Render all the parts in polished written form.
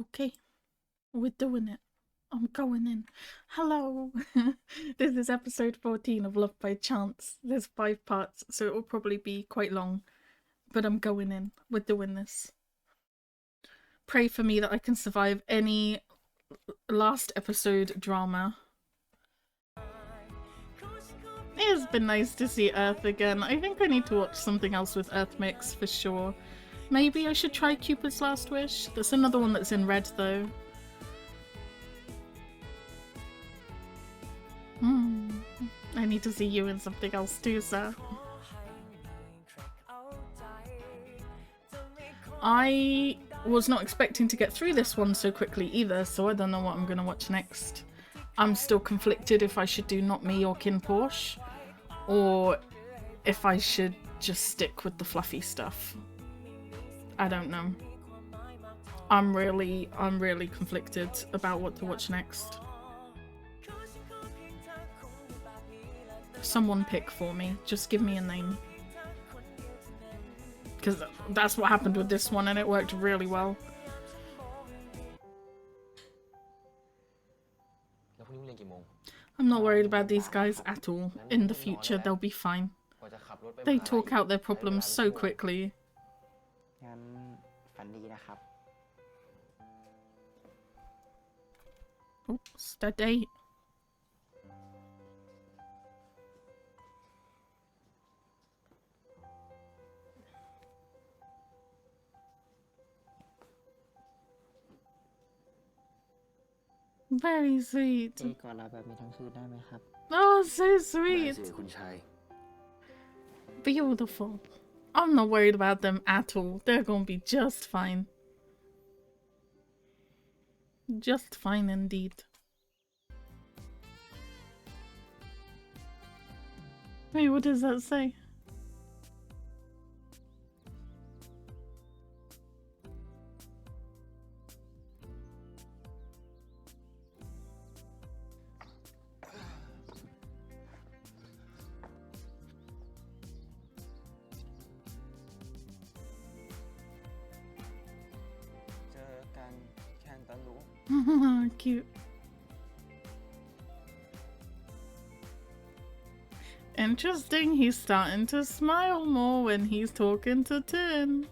Okay, we're doing it. I'm going in. Hello! This is episode 14 of Love by Chance. There's 5 parts, so it will probably be quite long. But I'm going in. We're doing this. Pray for me that I can survive any last episode drama. It has been nice to see Earth again. I think I need to watch something else with Earth Mix for sure. Maybe I should try Cupid's Last Wish. That's another one that's in red though. I need to see you in something else too, sir. I was not expecting to get through this one so quickly either, so I don't know what I'm going to watch next. I'm still conflicted if I should do Not Me or Kin Porsche, or if I should just stick with the fluffy stuff. I don't know. I'm really conflicted about what to watch next. Someone pick for me. Just give me a name. Because that's what happened with this one and it worked really well. I'm not worried about these guys at all. In the future, they'll be fine. They talk out their problems so quickly. Oh, steady. Very sweet. Oh, so sweet. Beautiful. I'm not worried about them at all. They're gonna be just fine. Just fine indeed. Wait, what does that say? Cute. Interesting, he's starting to smile more when he's talking to Tin.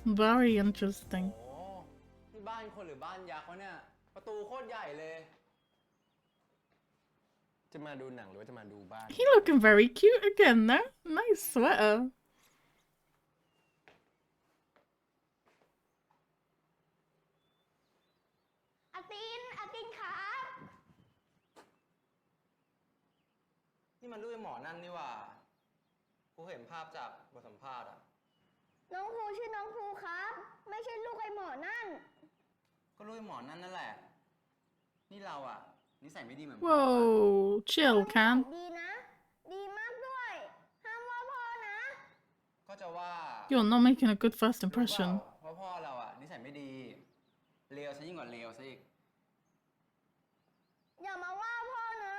Very interesting. He looking very cute again though. Nice sweater.นี่มันรูปไอ้หมอนั่นนี่หว่ากูเห็นภาพจากบทสัมภาษณ์อะน้องครูชื่อน้องครูครับไม่ใช่ลูกไอ้หมอนั่นก็ลูกไอ้หมอนั่นนั่นแหละนี่เราอะนิสัยไม่ดีเหมือนพ่อ Whoa, chill, Can. ดีนะดีมากด้วยห้ามว่าพ่อนะก็จะว่า You're not making a good first impression. เพราะพ่อเราอะนิสัยไม่ดีเลวซะยิ่งกว่าเลวซะอีกอย่ามาว่าพ่อนะ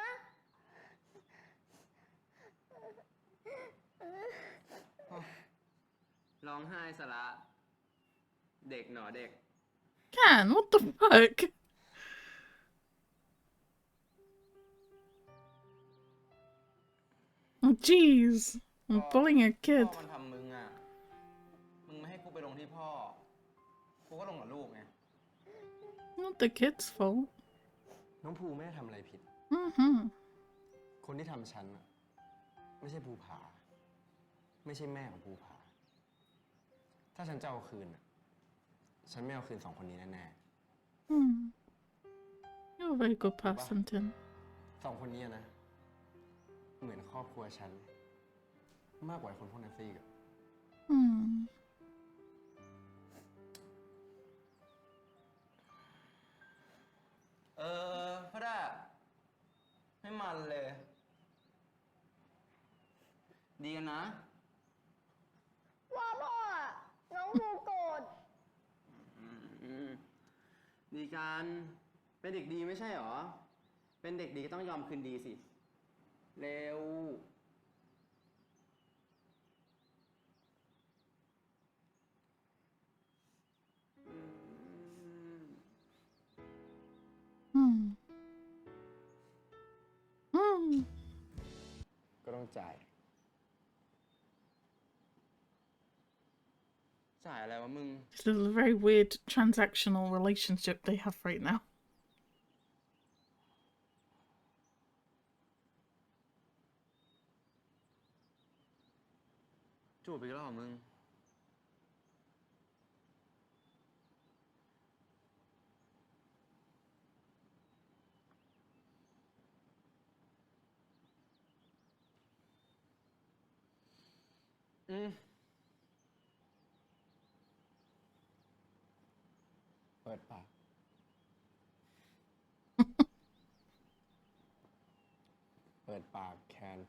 ร้องไห้ซะละเด็กหนอเด็ก Can, what the fuck? Oh jeez, I'm bullying a kid. พ่อมันทำมึงอ่ะมึงไม่ให้กูไปลงที่พ่อกูก็ลงกับลูกไง Not the kid's fault. น้องภูไม่ได้ทำอะไรผิดคนที่ทำฉันอ่ะไม่ใช่ภูผาไม่ใช่แม่ของภูผาถ้าฉันจะเอาคืนฉันไม่เอาคืน2 คนนี้แน่ๆ You're a very good person, Tim. 2 คนนี้นะเหมือนครอบครัวฉันมากกว่าคนพวกนั้นซะอีกพ่อได้ไม่มันเลยดีกันนะว่าพ่อน้องภูโกรธดีกันเป็นเด็กดีไม่ใช่หรอเป็นเด็กดีก็ต้องยอมคืนดีสิเร็ว จ่ายอะไรวะมึง This is a very weird transactional relationship they have right now. จูบอีกแล้วเหรอมึงเปิดปาก เปิดปากแคน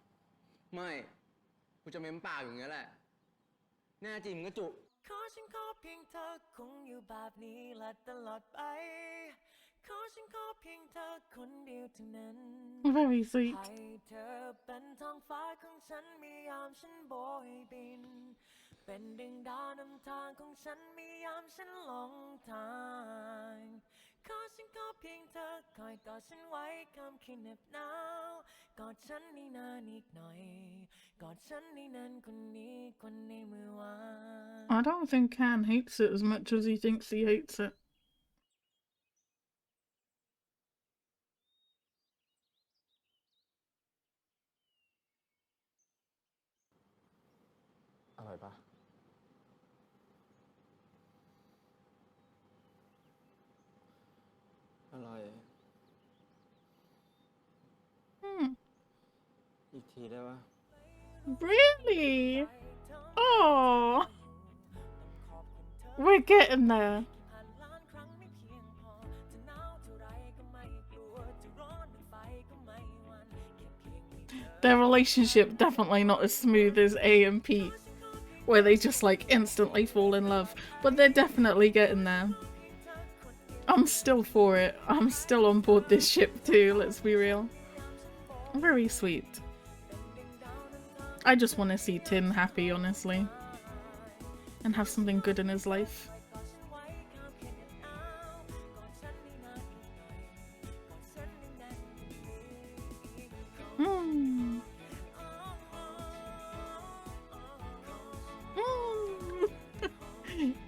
ไม่กูจะเม้มปากอย่างเงี้ยแหละแน่จริงมึงก็จุขอฉันขอเพียงเธอคงอยู่แบบนี้และตลอดไปขอฉันขอเพียงเธอคนเดียวเท่านั้น Very sweet. ให้เธอเป็นท้องฟ้าของฉันมียามฉันโบยบินเป็นดึงดาวนำทางของฉันมียามฉันหลงทางขอฉันขอเพียงเธอคอยกอดฉันไว้คำคืนเหน็บหนาวกอดฉันให้นานอีกหน่อยกอดฉันให้นานคนนี้คนในเมื่อวาน I don't think Can hates it as much as he thinks he hates it. อร่อยปะอร่อยอีกทีได้ปะ Really? Oh, we're getting there. Their relationship definitely not as smooth as A and Pete, where they just like instantly fall in love, but they're definitely getting there. I'm still for it. I'm still on board this ship too, let's be real. Very sweet. I just want to see Tin happy, honestly, and have something good in his life.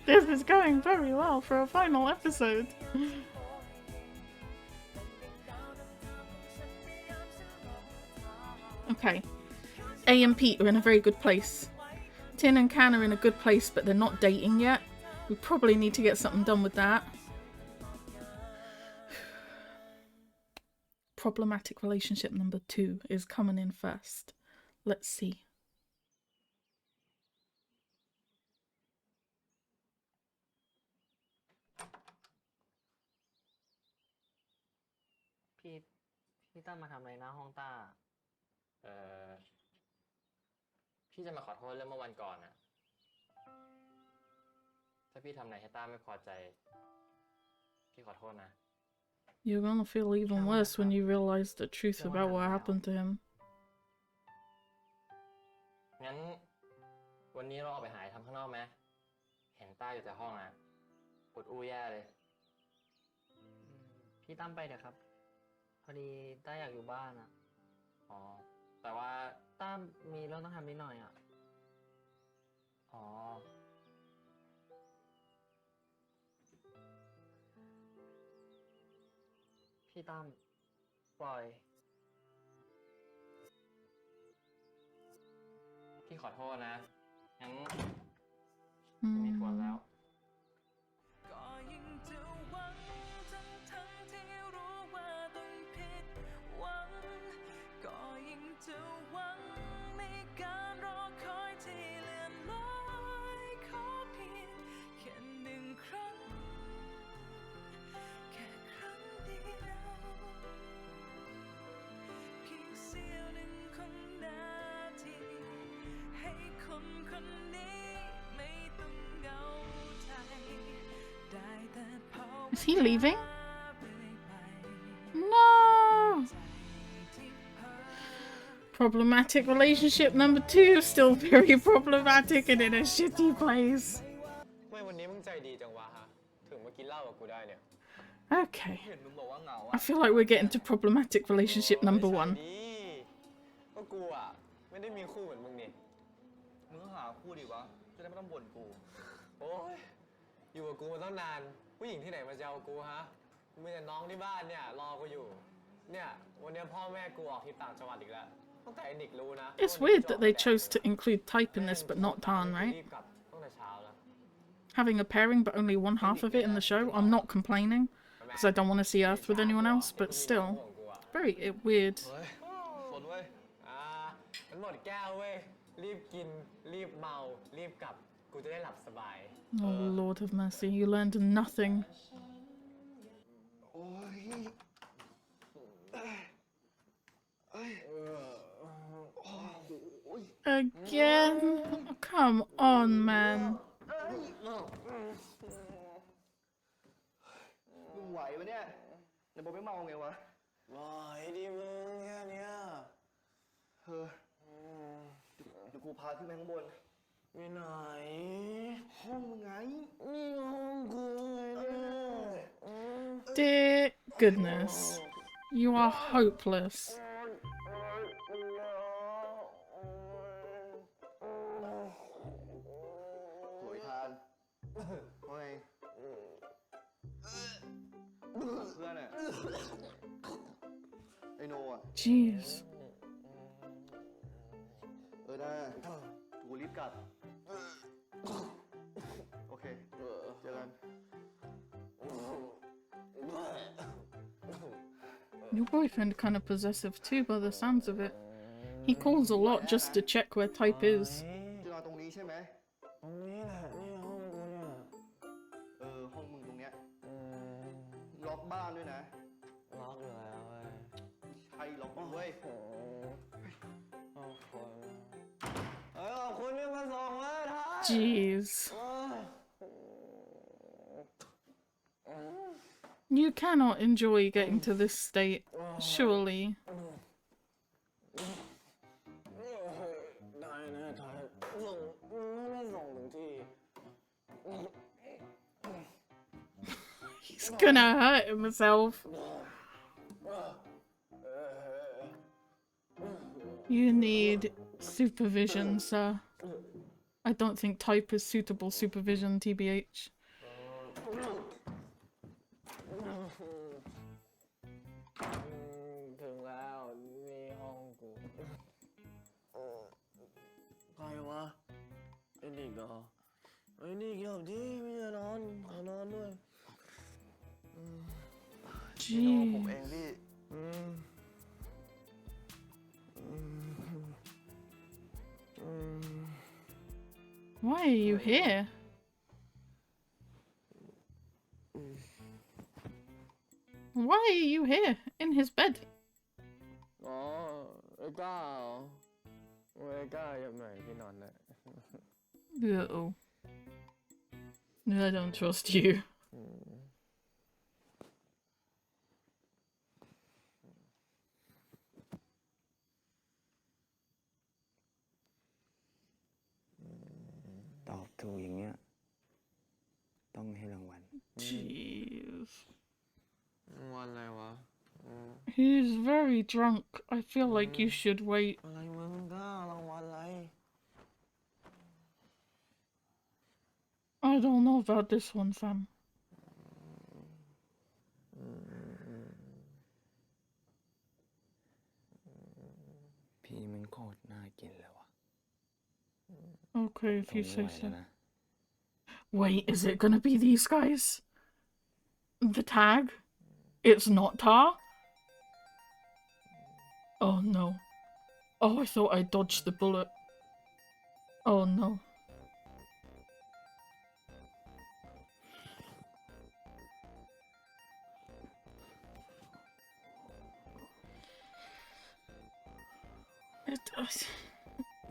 This is going very well for a final episode. Okay. A and Pete are in a very good place. Tin and Can are in a good place, but they're not dating yet. We probably need to get something done with that. Problematic relationship number 2 is coming in first. Let's see. พี่ตั้มมาทำอะไรหน้าห้องต้าพี่จะมาขอโทษเรื่องเมื่อวันก่อนนะถ้าพี่ทำอะไรให้ต้าไม่พอใจพี่ขอโทษนะ You're gonna feel even worse when you realize the truth about what happened to him. งั้นวันนี้เราออกไปหาทำข้างนอกไหมเห็นต้าอยู่แต่ห้องอ่ะปวดอู้แย่เลย พี่ตั้มไปเถอะครับพอดีต้าอยากอยู่บ้านอ่ะ อ๋อแต่ว่า ต้ามีเรื่องต้องทำนิดหน่อยอ่ะ อ๋อพี่ตั้มปล่อย พี่ขอโทษนะงั้นไม่ควรแล้ว ก็ยิ่งจะหวังทั้งที่รู้ว่าต้องผิดหวังก็ยิ่งจะหวังในการรอคอยที่เลื่อนลอยขอเพียงแค่1 ครั้งแค่ครั้งเดียวเพียงเสี้ยวหนึ่งของนาทีให้คนคนนี้ไม่ต้องเหงาใจได้แต่ภาว Is he leaving? No! Problematic relationship number 2, still very problematic and in a shitty place. ไม่วันนี้มึงใจดีจังวะฮะถึงมากินเหล้ากับกูได้เนี่ย Okay. เห็นมึงบอกว่าเหงา I feel like we're getting to problematic relationship number 1. ก็กูอ่ะไ ไม่ได้มีคู่เหมือนมึงนี่ มึงก็หาคู่ดิวะ จะได้ไม่ต้องบ่นกู โอ้ยอยู่กับกูมาตั้งนานผู้หญิงที่ไหนมาจะเอากูฮะมีแต่น้องที่บ้านเนี่ยรอกูอยู่เนี่ยวันนี้พ่อแม่กูออกที่ต่างจังหวัดอีกแล้วตั้งแต่ไอ้นิกรู้นะ It's weird that they chose to include type in this but not Tan, รี right? บกลับตั้งแต่เช้าแล้ว Having a pairing but only one half of it in the show, I'm not complaining because I don't want to see Earth with anyone else, but still, very weird. เฮ้ยสนเว้ย มันหมดแก้วเว้ยรีบกินรีบเมารีบกลับกูจะได้หลับสบาย Oh Lord have mercy, you learned nothing. โอ้ย Again? Come on, man. มึงไหวปะเนี่ยไหนบอกไม่เมาไงวะ ไหวดิมึงแค่เนี้ย เฮ้ยเดี๋ยวกูพาขึ้นไปข้างบน ไปไหน ห้องมึงไง นี่ห้องกูเลยเนี่ย Dear goodness, you are hopeless. โหยทานว่าไงเพื่อนอะไอโนอะ Jeez. ได้กูรีบกลับ โอเค เจอกัน Your boyfriend kind of possessive too by the sounds of it. He calls a lot just to check where type is. จะนอนตรงนี้ใช่ไหม ตรงนี้แหละนี่ห้องกูเนี่ย ห้องมึงตรงเนี้ยล็อกบ้านด้วยนะ ล็อกอยู่แล้วเว้ย ใช่ล็อกอยู่เว้ย ขอบคุณที่มาส่งเลยท่าน Jeez. You cannot enjoy getting to this state, surely. ได้แน่ท่านส่งไม่ส่งถึงที่ He's gonna hurt himself. You need supervision, sir. I don't think type is suitable supervision, TBH. ถึงแล้วนี่ห้องกูใครวะไอ้นิกเหรอไอ้นิกเกี่ยวที่ไม่จะนอนขอนอนด้วย นี่โนผม Gee. เองพี่ Why are you here? Why are you here? In his bed? อ๋อไอ้ก้าเหรอไอ้ก้ายังไงที่นอนเลย Uh-oh. I don't trust you. ตอบถูกอย่างเงี้ยต้องให้รางวัล Jeez. รางวัลอะไรวะ He's very drunk. I feel like you should wait. อะไรมึงก้ารางวัลอะไร I don't know about this one, fam. พี่มันโคตรน่ากินเลยวะ Okay, if you ไม่ say ไหว so. แล้วนะ Wait, is it gonna be these guys? The tag? It's not Tar? Oh no. Oh, I thought I dodged the bullet. Oh no.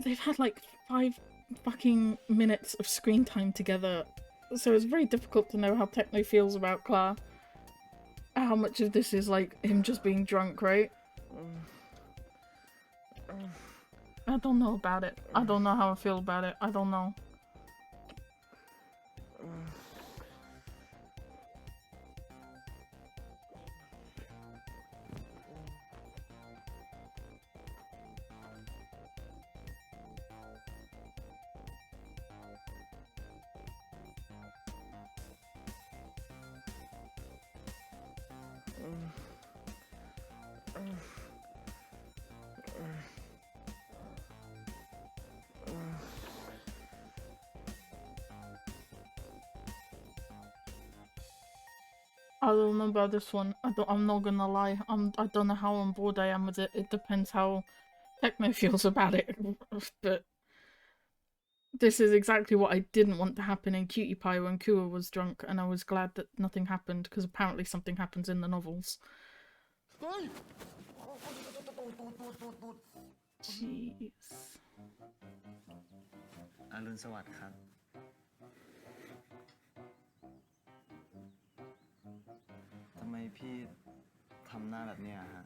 They've had like 5 fucking minutes of screen time together, so it's very difficult to know how Techno feels about Claire. How much of this is like him just being drunk, right? I don't know about it. I don't know how I feel about it. I don't know. I don't know about this one. I'm not gonna lie. I don't know how on board I am with it. It depends how Techno feels about it. But this is exactly what I didn't want to happen in Cutie Pie when Kua was drunk, and I was glad that nothing happened, because apparently something happens in the novels. Jeez. อรุณสวัสดิ์ครับ ทำไมพี่ทำหน้าแบบเนี้ยฮะ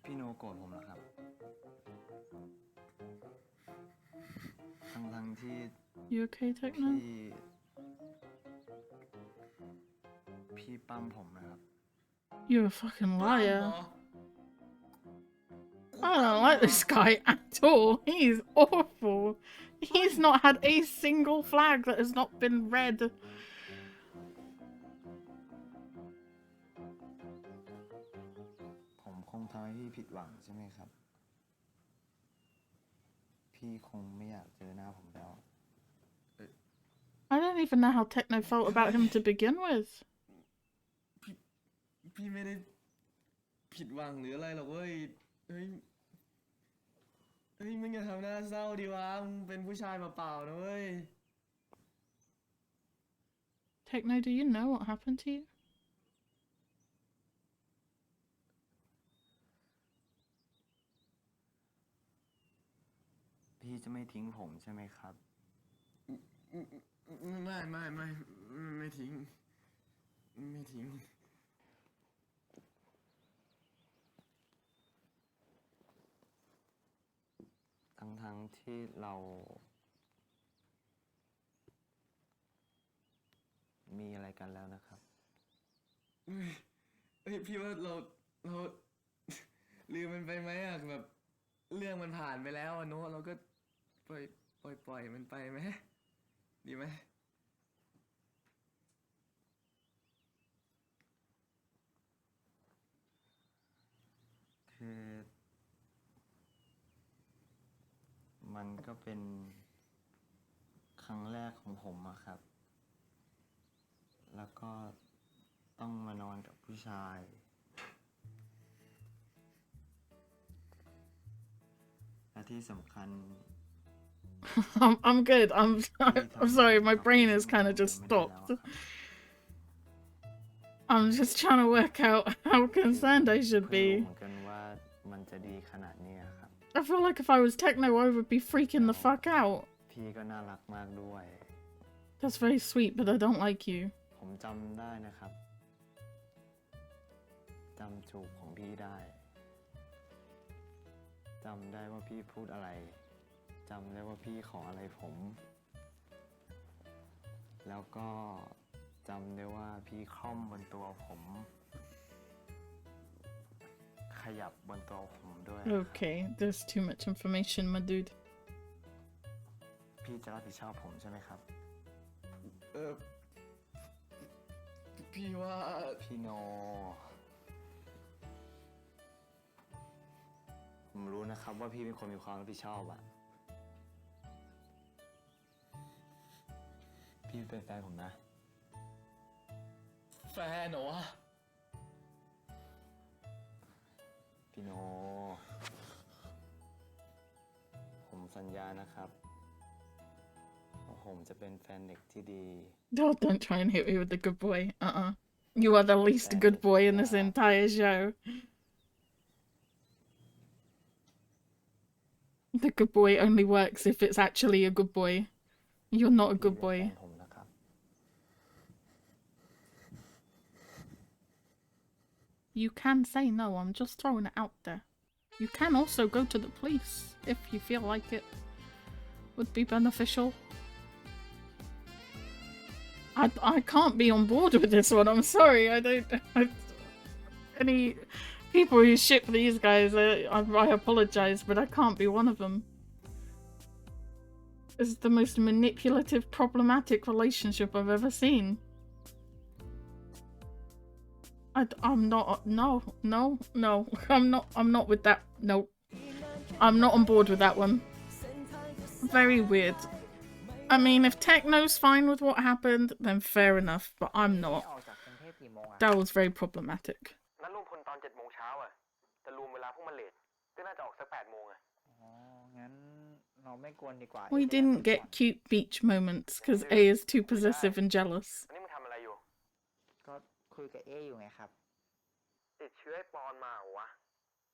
พี่โนโกรธผมเหรอครับ ทั้งที่ You okay, Techno? พี่ปั้มผมนะครับ You're a fucking liar. I don't like this guy at all. He's awful. He's not had a single flag that has not been read. ผมคงทำให้พี่ผิดหวังใช่ไหมครับ พี่คงไม่อยากเจอหน้าผมแล้ว I don't even know how Techno felt about him to begin with. พี่ไม่ได้ผิดหวังหรืออะไรหรอกเว้ย เฮ้ยมึงอย่าทำหน้าเศร้าดิวะ มึงเป็นผู้ชายเปล่าๆนะเว้ย Techno, do you know what happened to you? พี่จะไม่ทิ้งผมใช่ไหมครับ ไม่ทิ้ง ไม่ทิ้ง ทั้งที่เรามีอะไรกันแล้วนะครับ พี่ว่าเราลืมมันไปไหมอะแบบเรื่องมันผ่านไปแล้วอะโน้เราก็ปล่อยมันไปไหมดีไหมคือมันก็เป็นครั้งแรกของผมอะครับ แล้วก็ต้องมานอนกับผู้ชาย และที่สำคัญ I'm good. I'm sorry. My brain is kind of just stopped. I'm just trying to work out how concerned I should เพิ่งรู้ be. เหมือนกันว่ามันจะดีขนาดนี้อะครับ I feel like if I was Techno, I would be freaking the fuck out. พี่ก็น่ารักมากด้วย That's very sweet, but I don't like you. ผมจำได้นะครับ จำจูบของพี่ได้ จำได้ว่าพี่พูดอะไร จำได้ว่าพี่ขออะไรผม แล้วก็จำได้ว่าพี่คล่อมบนตัวผม ขยับบนตัวผมด้วย Okay, there's too much information, my dude. พี่จะรับผิดชอบผมใช่ไหมครับ พี่ว่าพี่โน ผมรู้นะครับว่าพี่เป็นคนมีความรับผิดชอบอะพี่เป็นแฟนผมนะ แฟนเหรอวะ พี่โน ผมสัญญานะครับว่าผมจะเป็นแฟนเด็กที่ดี Don't try and hit me with the good boy. You are the least good boy in this entire show. The good boy only works if it's actually a good boy. You're not a good boy. You can say no, I'm just throwing it out there. You can also go to the police if you feel like it would be beneficial. I can't be on board with this one, I'm sorry, any people who ship these guys, I apologize, but I can't be one of them. It's the most manipulative, problematic relationship I've ever seen. I'm not, no, I'm not with that, no. I'm not on board with that one. Very weird. I mean, if Techno's fine with what happened, then fair enough, but I'm พี่ not. ออกจากกรุงเทพกี่โมงอะ That was very problematic. นัดรวมพลตอน7 โมงเช้าอะแต่รวมเวลาพวกมันเลทก็น่าจะออกสัก8 โมงอะ อ๋อ งั้นเราไม่กวนดีกว่า We didn't get cute beach moments because A is too possessive and jealous. อันนี้มึงทำอะไรอยู่ ก็คุยกับเออยู่ไงครับ ติดเชื้อไอ้ปอนมาเหรอวะ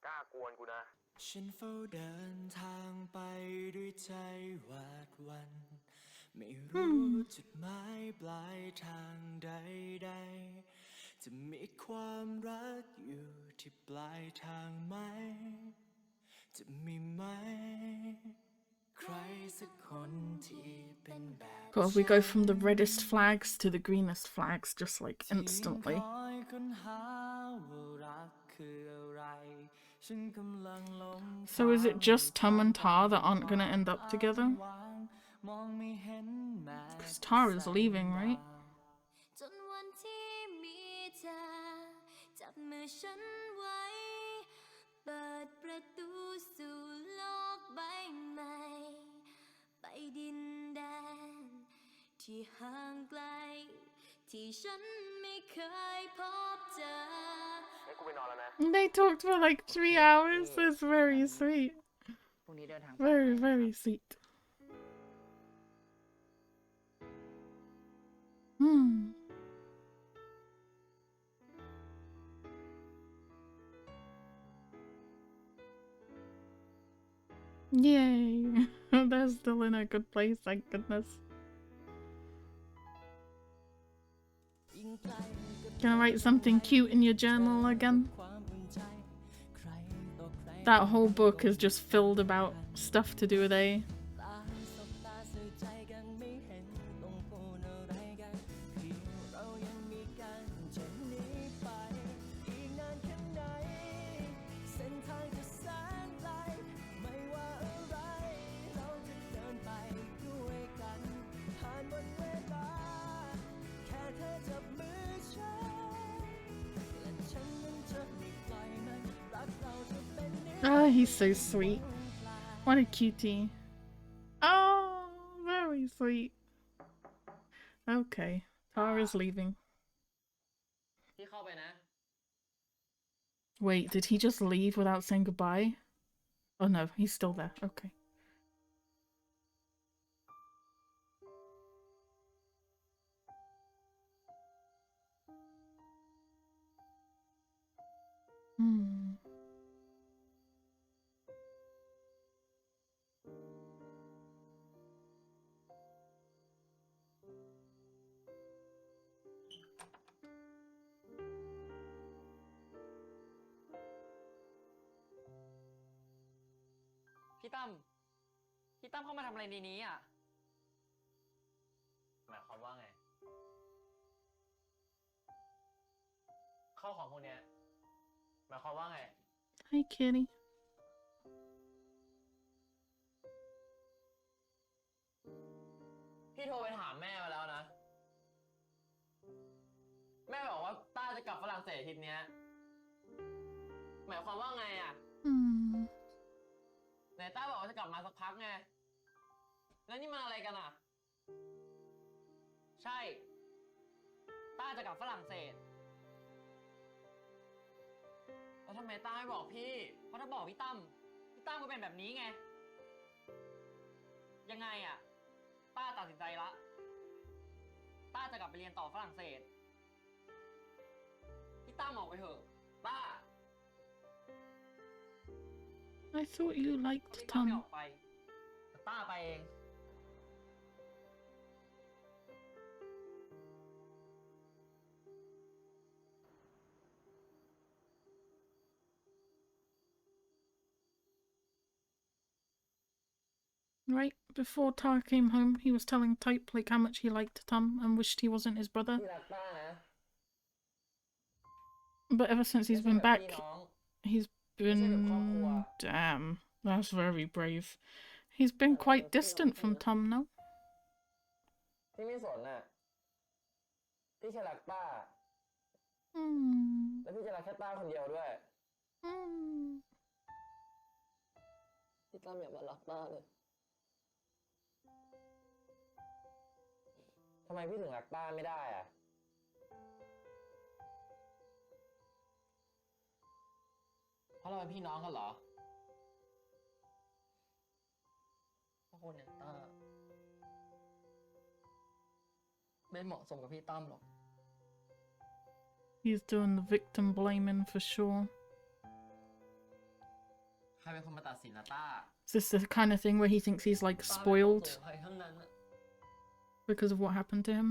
กล้ากวนกูนะ ฉันเฝ้าเดินทางไปด้วยใจหวาดหวั่นไม่รู้จุดหมายปลายทางใดๆจะมีความรักอยู่ที่ปลายทางไหมจะมีไหมใครสักคนที่เป็นแบบ God, we go from the reddest flags to the greenest flags just like ที่ instantly. คอยค้นหาว่ารักคืออะไรฉันกำลังหลง So is it just Tum and Tar that aren't gonna end up together? มองไม่เห็นแม้ Because Tar is leaving, right? จนวันที่มีเธอจับมือฉันไว้เปิดประตูสู่โลกใบใหม่ไปดินแดนที่ห่างไกลที่ฉันไม่เคยพบเจอ งั้นกูไปนอนแล้วนะ They talked for like 3 hours. That's very sweet. พรุ่งนี้เดินทาง Very, very sweet. Yay. They're still in a good place, thank goodness. Gonna write something cute in your journal again? That whole book is just filled about stuff to do with A. Oh, he's so sweet. What a cutie. Oh, very sweet. Okay, Tara's leaving. ที่เข้าไปนะ Wait, did he just leave without saying goodbye? Oh no, he's still there. Okay. Hmm.พี่ตั้มเข้ามาทำอะไรในนี้อ่ะ หมายความว่าไง เข้าของพวกเนี้ยหมายความว่าไง Hi, kitty. พี่โทรไปถามแม่มาแล้วนะ แม่บอกว่าต้าจะกลับฝรั่งเศสอาทิตย์เนี้ย หมายความว่าไงอ่ะ Hmm. ไหนต้าบอกว่าจะกลับมาสักพักไง แล้วนี่มันอะไรกันอ่ะ ใช่ ต้าจะกลับฝรั่งเศส แล้วทำไมต้าไม่บอกพี่ เพราะถ้าบอกพี่ตั้มก็เป็นแบบนี้ไง ยังไงอ่ะ ต้าตัดสินใจละ ต้าจะกลับไปเรียนต่อฝรั่งเศส พี่ตั้มออกไปเถอะ ต้า I thought you liked พี่ตั้มไม่อ Tom. อกไปแต่ต้าไปเอง Right before Tar came home, he was telling Type like how much he liked Tom and wished he wasn't his brother. พี่รักต้านะ But ever since he's ไม่ been ใช่แบบ back, พี่น้อง he's ไม่ใช่แบบครอบครัว been... Damn, that's very brave. He's been quite distant from Tom now. พี่ไม่สนน่ะ พี่แค่รักต้า Hmm. แล้วพี่จะรักแค่ต้าคนเดียวด้วย Hmm. พี่ตั้มอย่ามารักต้าเลย ทำไมพี่ถึงรักต้าไม่ได้อะเพราะเราเป็นพี่น้องกันเหรอเพราะคนอย่างต้าไม่เหมาะสมกับพี่ตั้มหรอก He's doing the victim blaming for sure. ใครเป็นคนมาตัดสินนะต้า Is this the kind of thing where he thinks he's like ต้าไม่เหมาะส spoiled มกับใครทั้งนั้นอะ because of what happened to him?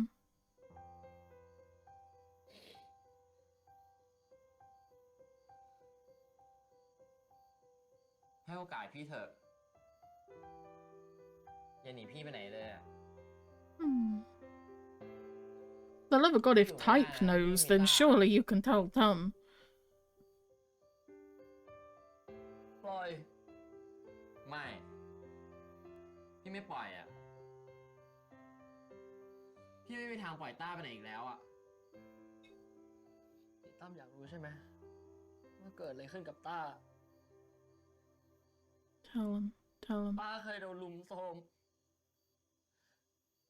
ให้โอกาสพี่เถอะอย่าหนีพี่ไปไหนเลยอะ The love of God, if Type knows, then surely you can tell Tom. ปล่อยไม่พี่ไม่ปล่อยอะพี่ไม่มีทางปล่อยต้าไปไหนอีกแล้วอะพี่ตั้มอยากรู้ใช่ไหมว่าเกิดอะไรขึ้นกับต้า Tell him. Tell him. ต้าเคยโดนลุมโทรม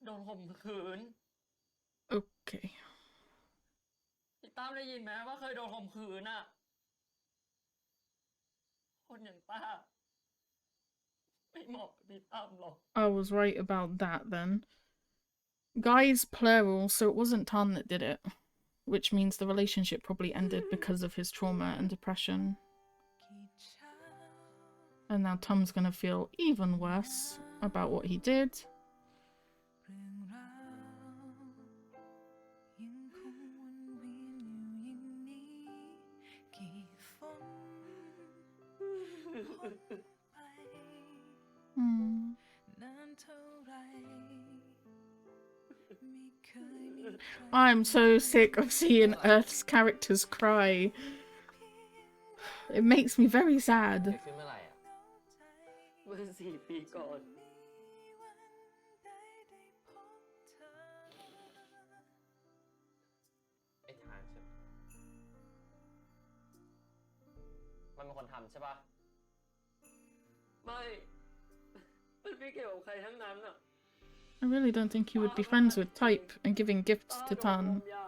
โดนข่มขืน Okay. พี่ตั้มได้ยินไหมว่าเคยโดนข่มขืนอะคนอย่างต้าไม่เหมาะกับพี่ตั้มหรอก I was right about that then. Guys plural, so it wasn't Tan that did it. Which means the relationship probably ended because of his trauma and depression. And now Tom's gonna feel even worse about what he did. I'm so sick of seeing Earth's characters cry. It makes me very sad. เกิดขึ้นเมื่อไหร่อะเมื่อ4 ปีก่อนไอ้ทานใช่ไหมมันเป็นคนทำใช่ปะไม่มันไม่เกี่ยวกับใครทั้งนั้นอะ I really don't think he would be friends with Type and giving gifts to ต้าโดน Tan ยา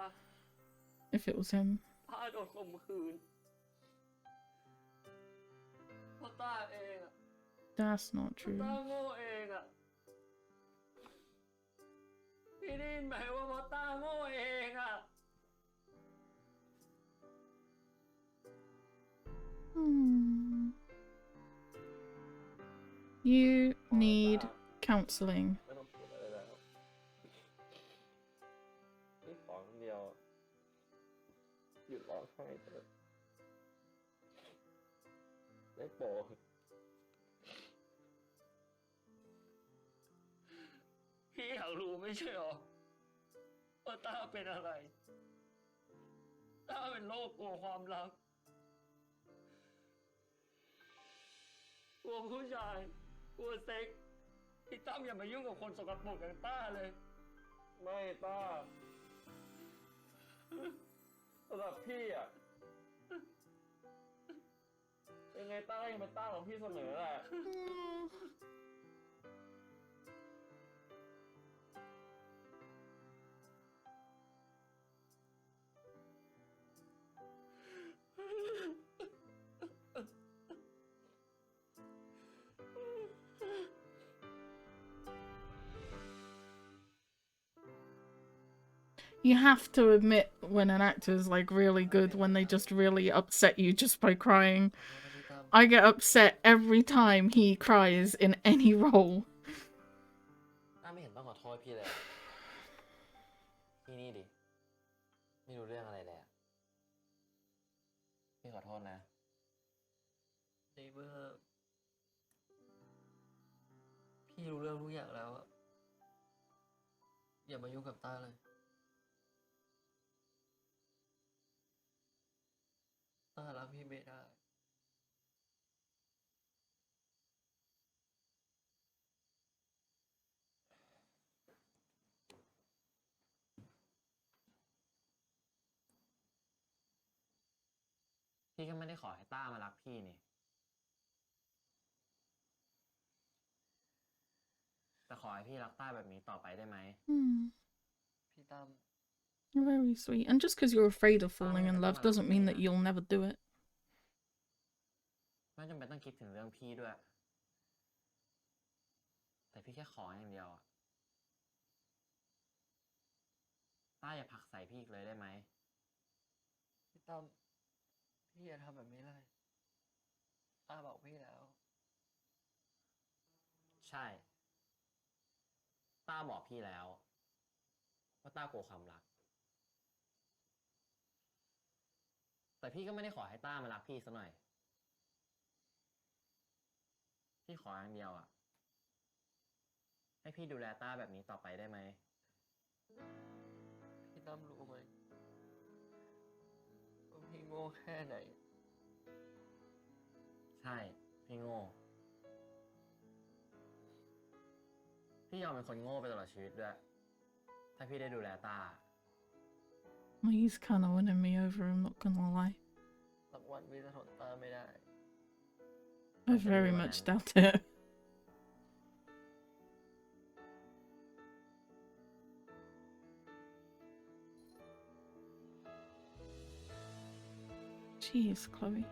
if it was him. ต้าโดนข่มขืนเพราะต้าเองอะ That's not ต้า true. โง่เองอะพี่ได้ยินไหมว่าเพราะต้าโง่เองอะ You need counseling. ไม่ต้องพูดอะไรแล้วพี่ขอคำเดียวหยุดร้องไห้เถอะได้โปรดพี่อยากรู้ไม่ใช่หรอว่าต้าเป็นอะไรต้าเป็นโรคกลัวความรักกลัวผู้ชายกลัวเซ็กพี่ตั้มอย่ามายุ่งกับคนสกปรกอย่างต้าเลยไม่ต้าสำหรับพี่อะยังไงต้าก็ยังเป็นต้าของพี่เสมอแหละ You have to admit when an actor's like really good when they just really upset you just by crying. I get upset every time he cries in any role. ต้าไม่เห็นต้องขอโทษพี่เลยอะพี่นี่ดิไม่รู้เรื่องอะไรเลยอะพี่ขอโทษนะในเมื่อพี่รู้เรื่องทุกอย่างแล้วอะอย่ามายุ่งกับต้าเลยต้ารักพี่ไม่ได้พี่ก็ไม่ได้ขอให้ต้ามารักพี่นี่แต่ขอให้พี่รักต้าแบบนี้ต่อไปได้ไหม พี่ตั้ม You're very sweet. And just because you're afraid of falling in love doesn't mean that you'll never do it. ไม่จำเป็นต้องคิดถึงเรื่องพี่ด้วย แต่พี่แค่ขออย่างเดียวอะต้าอย่าผลักใส่พี่อีกเลยได้ไหมพี่ตั้มพี่อย่าทำแบบนี้เลยต้าบอกพี่แล้ว ใช่ต้าบอกพี่แล้วว่าต้ากลัวความรัก แต่พี่ก็ไม่ได้ขอให้ต้ามารักพี่ซะหน่อย พี่ขออย่างเดียวอะให้พี่ดูแลต้าแบบนี้ต่อไปได้ไหมพี่ตั้มรู้ไหมว่าพี่โง่แค่ไหน ใช่พี่โง่ พี่ยอมเป็นคนโง่ไปตลอดชีวิตด้วย ถ้าพี่ได้ดูแลต้า Well, he's kind of winning me over, I'm not gonna lie. สักวันพี่จะทนต้าไม่ได้ I very much doubt it. Jeez, Chloe.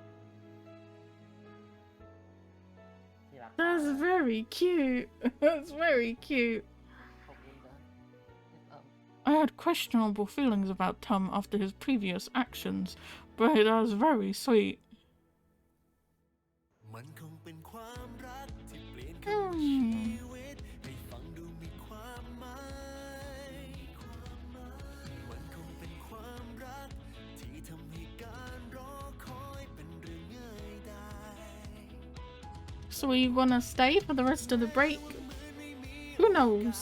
พี่รัก That's very cute. That's very cute. ขอบคุณนะพี่ตั้ม I had questionable feelings about Tom after his previous actions, but that was very sweet. มันคงเป็นความรักที่เปลี่ยนคำว่าชีวิตให้ฟังดูมีความหมายมันคงเป็นความรักที่ทำให้การรอคอยเป็นเรื่องง่ายได้ So are you gonna stay for the rest of the break? Who knows?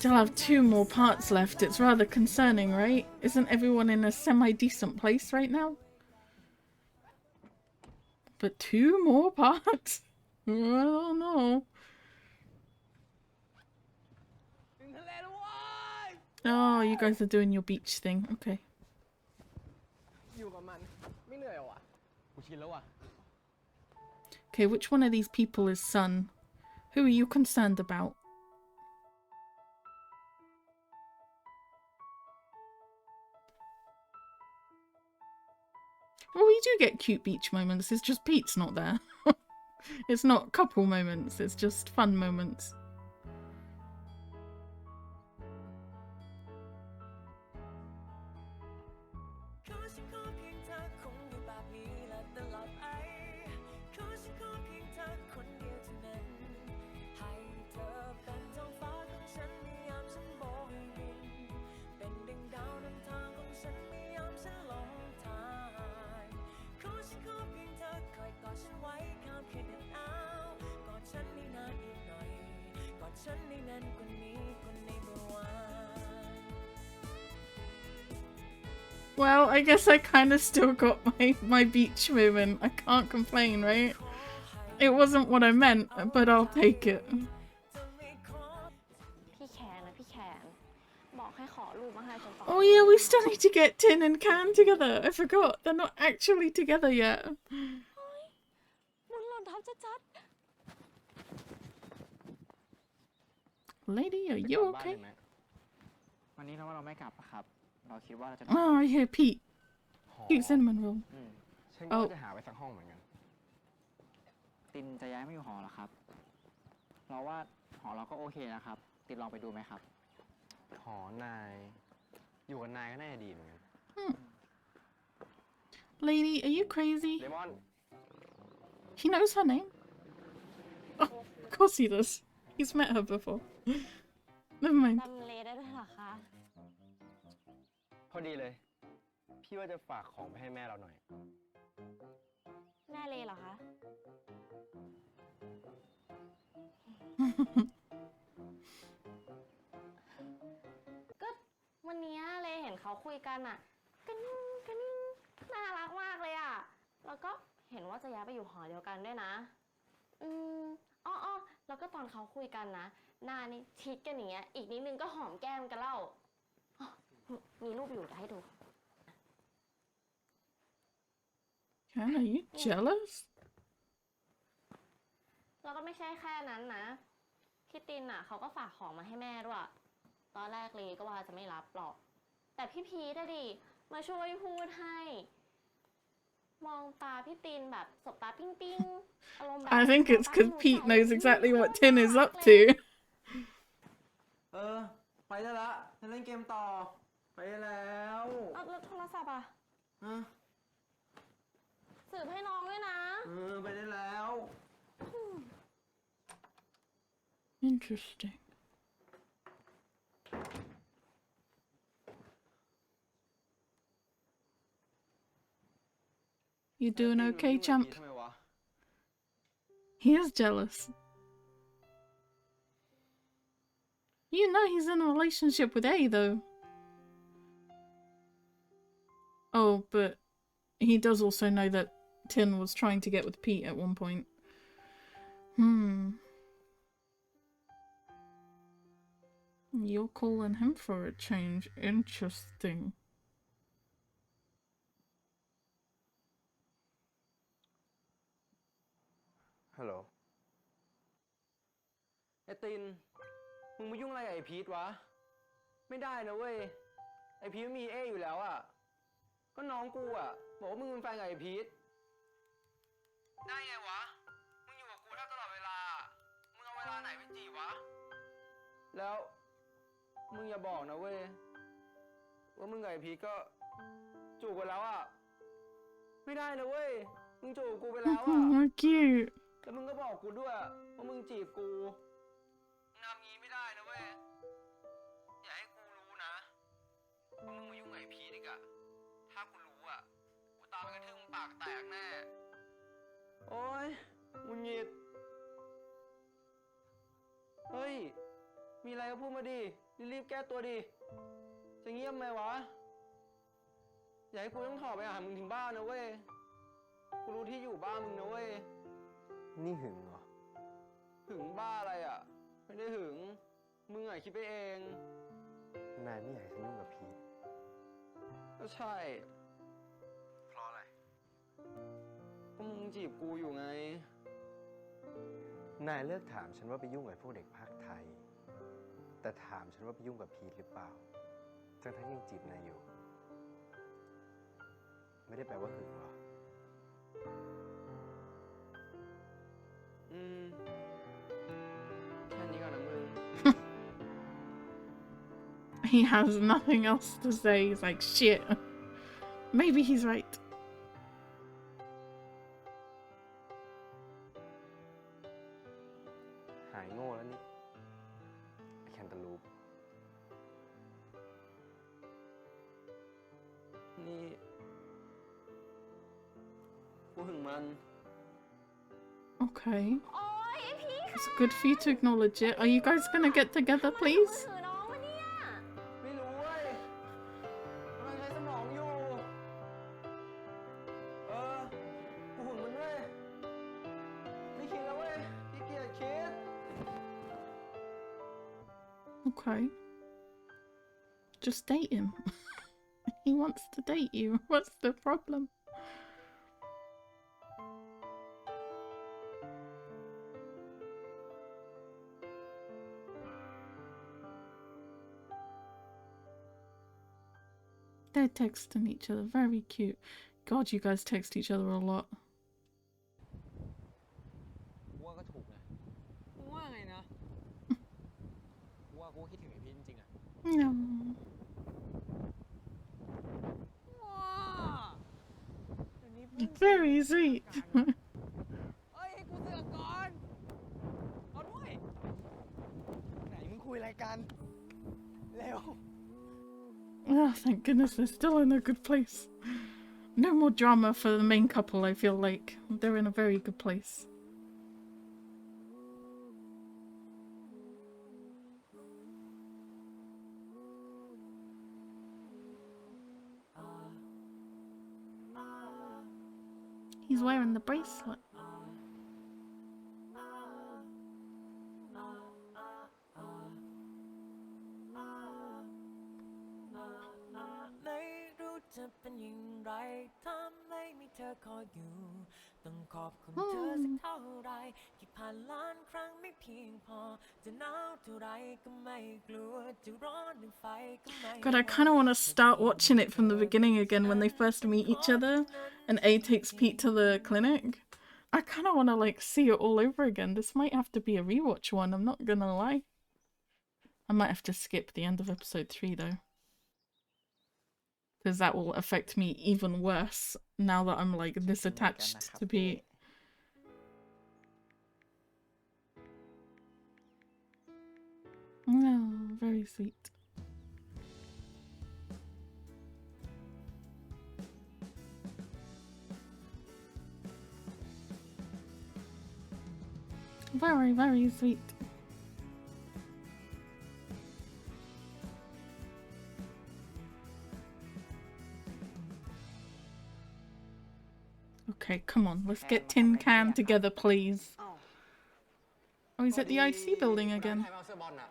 Still have 2 more parts left. It's rather concerning, right? Isn't everyone in a semi-decent place right now? But 2 more parts? I don't know. Oh, you guys are doing your beach thing. Okay. อยู่กับมันไม่เหนื่อยเหรอวะกูชินแล้วว่ะ Okay, which one of these people is Sun? Who are you concerned about? Well, we do get cute beach moments. It's just Pete's not there. It's not couple moments. It's just fun moments. Well, I guess I kind of still got my beach moment. I can't complain, right? It wasn't what I meant, but I'll take it. พี่แคนนะพี่แคนบอกให้ขอรูปมาให้ฉันต่อ Oh yeah, we still need to get Tin and Can together. I forgot. They're not actually together yet. มันหล่นทับชัด Lady, are you okay? วันนี้เราไม่กลับครับ เราคิดว่าเราจะ Oh, I hear Pete. Cute cinnamon roll. ฉันก็จะหาไว้สักห้องเหมือนกัน ตินจะย้ายมาอยู่หอเหรอครับ เราว่าหอเราก็โอเคนะครับ ตินลองไปดูไหมครับ หอนายอยู่กับนายก็น่าจะดีเหมือนกัน Lady, are you crazy? เลมอน He knows her name. Oh, of course he does. He's met her before. Never mind. จำเลได้ด้วยเหรอคะ พอดีเลย พี่ว่าจะฝากของไปให้แม่เราหน่อย แม่เลเหรอคะ ก็วันนี้เลเห็นเขาคุยกันอ่ะกันนิ่งกันนิ่งน่ารักมากเลยอ่ะ แล้วก็เห็นว่าจะย้ายไปอยู่หอเดียวกันด้วยนะ อ้อแล้วก็ตอนเขาคุยกันนะ หน้านี่ชิดกันอย่างเงี้ย อีกนิดนึงก็หอมแก้มกันเล่าอ๋อมีรูปอยู่เดี๋ยวให้ดู Can, are you jealous? แล้วก็ไม่ใช่แค่นั้นนะ พี่ตินอ่ะเขาก็ฝากของมาให้แม่ด้วยตอนแรกเลยก็ว่าจะไม่รับหรอกแต่พี่พีทอะดิมาช่วยพูดให้มองตาพี่ตินแบบสบตาปิ้งปิ้งอารมณ์แบบ I think it's because Pete knows exactly what Tin is up to. ไปได้ละจะเล่นเกมต่อไปได้แล้ว แล้วโทรศัพท์อ่ะ อ่ะ สืบให้น้องด้วยนะ ไปได้แล้ว Interesting. You doing okay, champ? ทำไมวะ He is jealous. You know he's in a relationship with A, though. Oh, but he does also know that Tin was trying to get with Pete at one point. You're calling him for a change. Interesting. ฮัลโหลไอตินมึงมายุ่งอะไรกับไอพีทวะไม่ได้นะเว้ยไอพีทมีเออยู่แล้วอ่ะก็น้องกูอ่ะบอกว่ามึงเป็นแฟนกับไอพีทได้ไงวะมึงอยู่กับกูแทบตลอดเวลามึงเอาเวลาไหนไปจีบวะแล้วมึงอย่าบอกนะเว้ยว่ามึงกับไอพีทก็จูบกันแล้วอ่ะไม่ได้นะเว้ยมึงจูบกูไปแล้วอ่ะ Oh, cute. แล้วมึงก็บอกกูด้วยว่ามึงจีบกูมึงทำงี้ไม่ได้นะเว้ยอย่าให้กูรู้นะว่ามึงมายุ่งกับไอ้พีทอีกอะถ้ากูรู้อะกูตามไปกระทืบมึงปากแตกแน่โอ๊ยมึงหงิดเฮ้ยมีอะไรก็พูดมาดิรีบๆแก้ตัวดิจะเงียบไหมวะอย่าให้กูต้องถอดไปหามึงถึงบ้านนะเว้ยกูรู้ที่อยู่บ้านมึงนะเว้ยนี่หึงเหรอหึงบ้าอะไรอ่ะไม่ได้หึงมึงอ่ะคิดไปเองนายไม่อยากให้ฉันยุ่งกับพีทก็ใช่เพราะอะไรก็มึงจีบกูอยู่ไงนายเลิกถามฉันว่าไปยุ่งกับพวกเด็กภาคไทยแต่ถามฉันว่าไปยุ่งกับพีทหรือเปล่าทั้งที่ยังจีบนายอยู่ไม่ได้แปลว่าหึงหรอแค่นี้ก่อนนะมึง He has nothing else to say. He's like, shit. Maybe he's right. หายโง่แล้วนี่ไอแคนตาลูปนี่กูหึงมัน Okay. โอ๊ยไอพี่ It's good for you to acknowledge it. Are you guys gonna get together, please? ถือน้องวะเนี่ย ไม่รู้เว้ยกำลังใช้สมองอยู่กูหึงมันเว้ยไม่คิดแล้วเว้ยขี้เกียจคิด Okay. Just date him. He wants to date you. What's the problem? They're texting each other. Very cute. God, you guys text each other a lot. ว่าก็ถูกนะว่าไงนะว่ากูคิดถึงไอพีทจริงๆอะ No. ว้า Very sweet. เอ้ยให้กูเสือกก่อนเอาด้วย ไหนมึงคุยอะไรกัน เร็ว Oh, thank goodness they're still in a good place. No more drama for the main couple, I feel like. They're in a very good place. He's wearing the bracelet. ไม่รู้จะเป็นอย่างไรทำให้ไม่ท ธอคอยอยู่ต้องขอบคุณเธอสักเท่าไรที่ผ่านล้านครั้งไม่เพียงพอจะหนาวเท่าไรก็ไม่กลัวจะร้อนหรือไฟก็ไม่ God, I kind of want to start watching it from the beginning again when they first meet each other and A takes Pete to the clinic. I kind of want to like see it all over again. This might have to be a rewatch one, I'm not gonna lie. I might have to skip the end of episode 3 though. Because that will affect me even worse now that I'm like this attached to Pete. Oh, very sweet. Very, very sweet. Okay, come on, let's get Tin Can together, please. Oh, he's at the IC building again. เอาเสื้อบอลน่ะ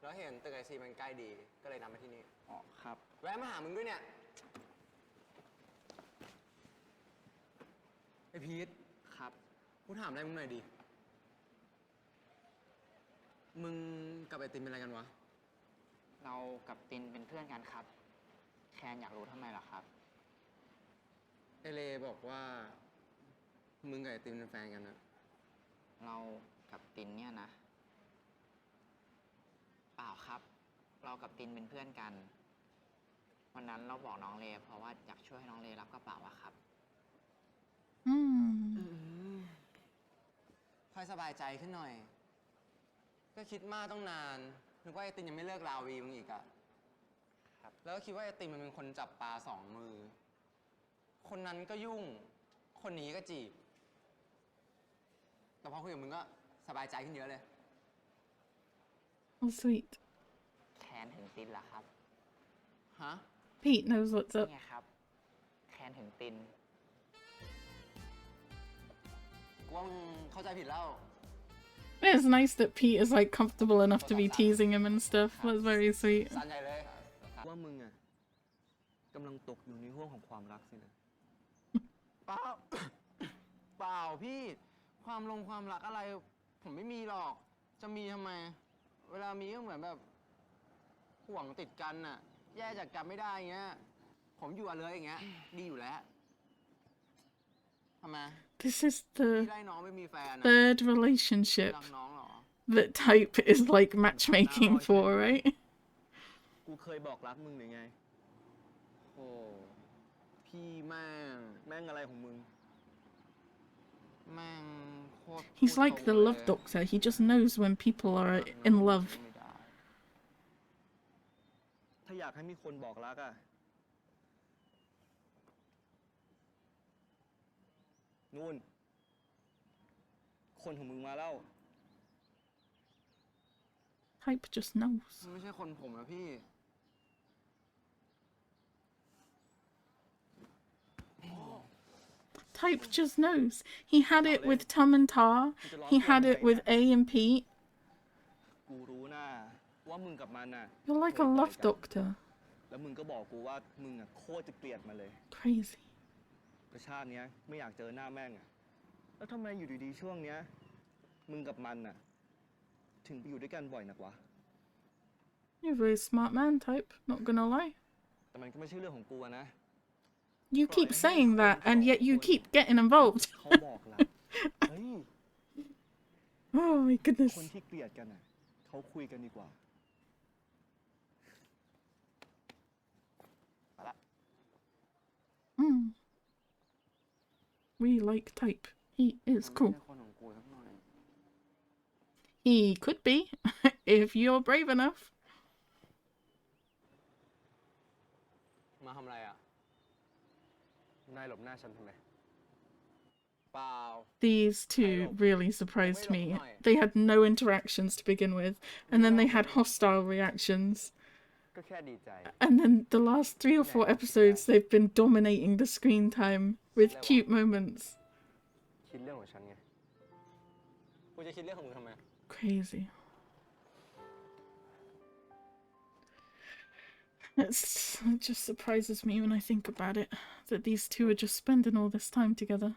แล้วเห็นตึกไอซีมันใกล้ดีก็เลยนำมาที่นี่ อ๋อครับ แวะมาหามึงด้วยเนี่ยไอพีท ครับ กูถามอะไรมึงหน่อยดิมึงกับไอติมเป็นอะไรกันวะ เรากับตินเป็นเพื่อนกันครับแคนอยากรู้ทำไมล่ะครับ ไอเลบอกว่ามึงกับไอติมเป็นแฟนกันนะ เรากับตินเนี่ยนะเปล่าครับเรากับตินเป็นเพื่อนกันวันนั้นเราบอกน้องเลเพราะว่าอยากช่วยให้น้องเลรับกระเป๋าอะครับ ค่อยสบายใจขึ้นหน่อยก็คิดมากต้องนานนึกว่าไอติมยังไม่เลิกราวีมึงอีกอะแล้วก็คิดว่าไอติมมันเป็นคนจับปลาสองมือคนนั้นก็ยุ่งคนนี้ก็จีบแต่พอคุยกับมึงก็สบายใจขึ้นเยอะเลย Oh, sweet. แคนถึงตินล่ะครับ ฮะ Pete knows what's up. เนี่ยครับแคนถึงติน กูว่ามึงเข้าใจผิดแล้ว It's nice that Pete is like comfortable enough to be teasing him and stuff. That's very sweet. สั่นใหญ่เลย ว่ามึงอ่ะกำลังตกอยู่ในห่วงของความรักสินะ เปล่า เปล่าพี่ความรักอะไรผมไม่มีหรอกจะมีทำไมเวลามีก็เหมือนแบบห่วงติดกันน่ะแยกจากกันไม่ได้เงี้ยผมอยู่อะเลยอย่างเงี้ยดีอยู่แล้วทำไม This is พี่ the ไล่น้องไม่มีแฟนอะ third relationship รักน้องเหรอ that Type is like matchmaking for, right? กูเคยบอกรักมึงหรือไง โอ้พี่แม่งอะไรของมึงแม่งโคตร He's like the love doctor. He just knows when people are in love. ไม่ได้ ถ้าอยากให้มีคนบอกรักอ่ะนู่นคนของมึงมาแล้ว Type just knows. มันไม่ใช่คนผมนะพี่ Type just knows. He had it with Tum and Tar. He had it with A and Pete. กูรู้นะว่ามึงกับมันน่ะ You're like a love doctor. แล้วมึงก็บอกกูว่ามึงอ่ะโคตรจะเกลียดมันเลย Crazy. กระชาติเนี้ยไม่อยากเจอหน้าแม่งอ่ะแล้วทำไมอยู่ดีๆช่วงเนี้ยมึงกับมันน่ะถึงไปอยู่ด้วยกันบ่อยนักวะ You're a very smart man, Type. Not gonna lie. แต่มันก็ไม่ใช่เรื่องของกูอะนะ You keep saying that, and yet you keep getting involved. เขาบอกละเฮ้ย Oh my goodness. คนที่เกลียดกันอ่ะเขาคุยกันดีกว่า We like Type. He is มันไม่ cool. ใช่คนของกูสักหน่อย He could be, if you're brave enough. มาทำอะไรอ่ะนายหลบหน้าฉันทำไมเปล่า These two really surprised me. They had no interactions to begin with, and then they had hostile reactions. ก็แค่ดีใจ And then the last 3 or 4 episodes, they've been dominating the screen time with cute moments. คิดเรื่องของฉันไงกูจะคิดเรื่องของมึงทำไม Crazy. It just surprises me when I think about it, that these two are just spending all this time together.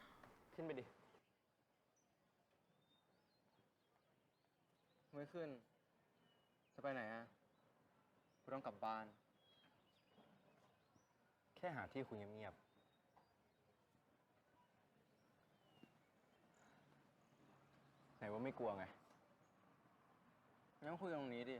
ขึ้นไปดิ ไม่ขึ้น จะไปไหนอ่ะ กูต้องกลับบ้าน แค่หาที่คุยเงียบๆไหนว่าไม่กลัวไง งั้นคุยตรงนี้ดิ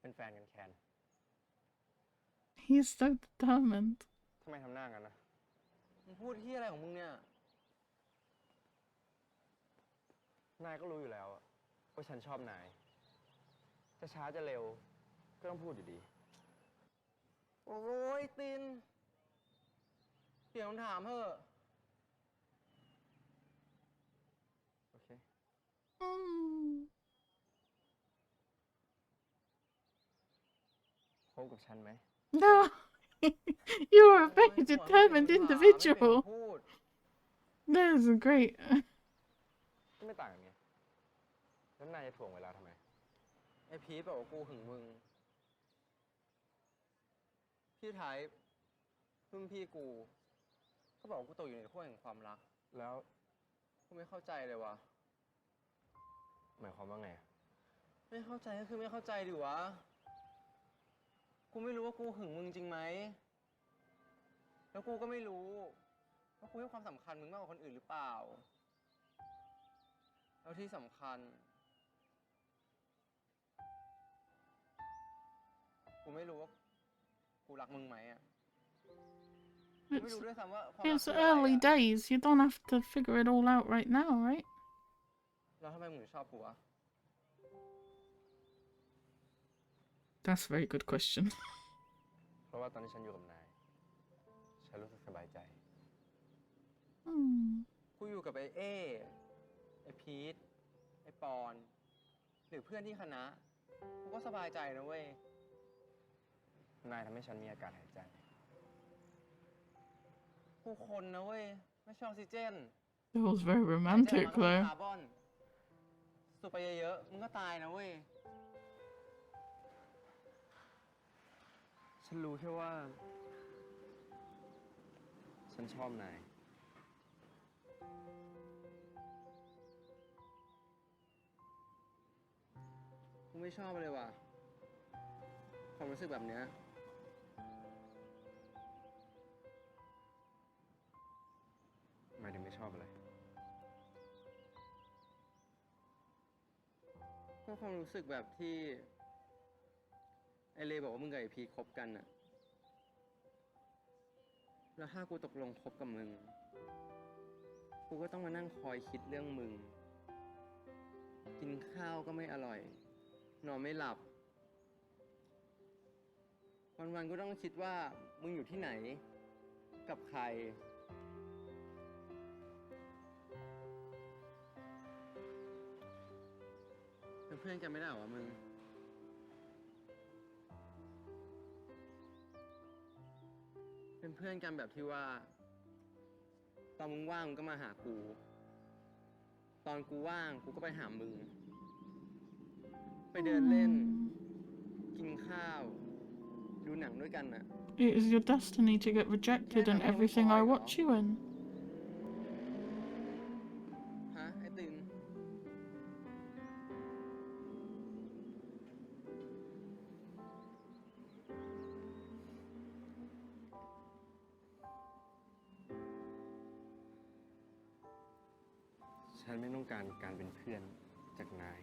เป็นแฟนกันแคน He's so determined. ทำไมทำหน้ากันนะ มึงพูดที่อะไรของมึงเนี่ย นายก็รู้อยู่แล้วอะว่าฉันชอบนาย จะช้าจะเร็ว ก็ต้องพูดอยู่ดี โอ้ยตินเปลี่ยนคำถามเถอะ โอเค คบกับฉันไหม No, you are a โอ้ย very หัวไม่เปลี่ยน determined คำถามไม่เปลี่ยน individual. คำพูด That is great. ก็ไม่ต่างกันไงแล้วนายจะถ่วงเวลาทำไม ไอพีทบอกว่ากูหึงมึง พี่ไทยรุ่นพี่กูก็บอกว่ากูตกอยู่ในขั้วแห่งความรัก แล้ว กูไม่เข้าใจเลยว่ะ หมายความว่าไง ไม่เข้าใจก็คือไม่เข้าใจดิวะ กูไม่รู้ว่ากูหึงมึงจริงไหม แล้วกูก็ไม่รู้ว่ากูให้ความสำคัญมึงมากกว่าคนอื่นหรือเปล่า แล้วที่สำคัญ กูไม่รู้ว่ากูรักมึงไหมอ่ะ กูไม่ It's, รู้ด้วยซ้ำว่าความรัก it's คืออะไร early อะ days. You don't have to figure it all out right now, right? แล้วทำไมมึงถึงชอบกูวะ That's a very good question. เพราะว่าตอนที่ฉันอยู่กับนาย ฉันรู้สึกสบายใจ กูอยู่กับไอ้เอ ไอ้พีท ไอ้ปอน หรือเพื่อนที่คณะ กูก็สบายใจนะเว้ย นายทำให้ฉันมีอากาศหายใจ กูคนนะเว้ย ไม่ใช่ออกซิเจน It was very หายใจออก romantic มาต้องเป็น though. คาร์บอน สูบไปเยอะๆ มึงก็ตายนะเว้ย ฉันรู้แค่ว่า ฉันชอบนาย กูไม่ชอบเลยว่ะ ความรู้สึกแบบเนี้ย หมายถึงไม่ชอบอะไร ก็ความรู้สึกแบบที่ ไอเลบอกว่ามึงกับไอพีคบกันอะแล้วถ้ากูตกลงคบกับมึง กูก็ต้องมานั่งคอยคิดเรื่องมึง กินข้าวก็ไม่อร่อย นอนไม่หลับ วันๆกูต้องคิดว่ามึงอยู่ที่ไหน กับใคร เป็นเพื่อนกันไม่ได้เหรอวะมึง เป็นเพื่อนกันแบบที่ว่า ตอนมึงว่างมึงก็มาหากู ตอนกูว่างกูก็ไปหามึง ไปเดินเล่น กินข้าว ดูหนังด้วยกันน่ะ It is your destiny to get rejected in everything I watch you in. ฮะ ไอติน ฉันไม่ต้องการการเป็นเพื่อนจากนาย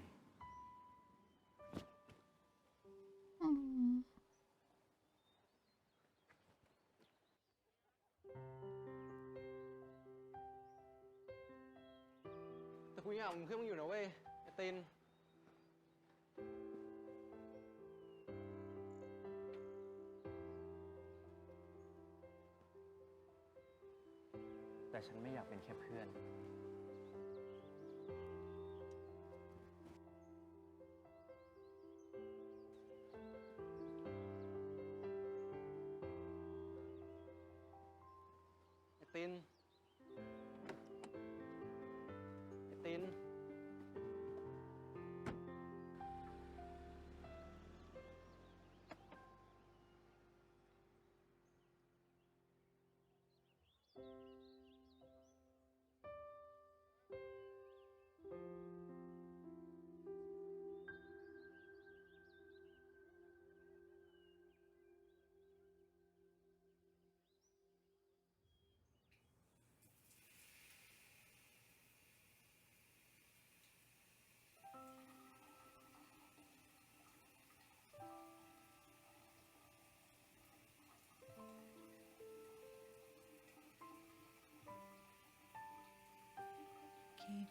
แต่กูอยากเป็นเพื่อนมึงอยู่นะเว้ย ไอติน แต่ฉันไม่อยากเป็นแค่เพื่อน ฉ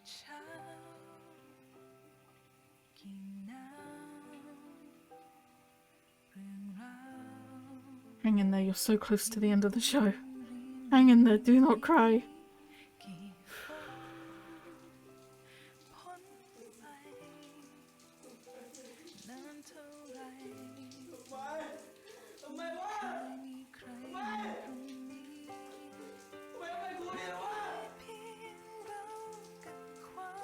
เช้ากี่น้ำเรื่องราว Hang in there, you're so close to the end of the show. Hang in there, do not cry. กี่ฝนพ้นไปนานเท่าไรทำไมวะไม่มีใครอยู่ตรงนี้ทำไมไม่กูเนี่ยวะเพียงเรากับความ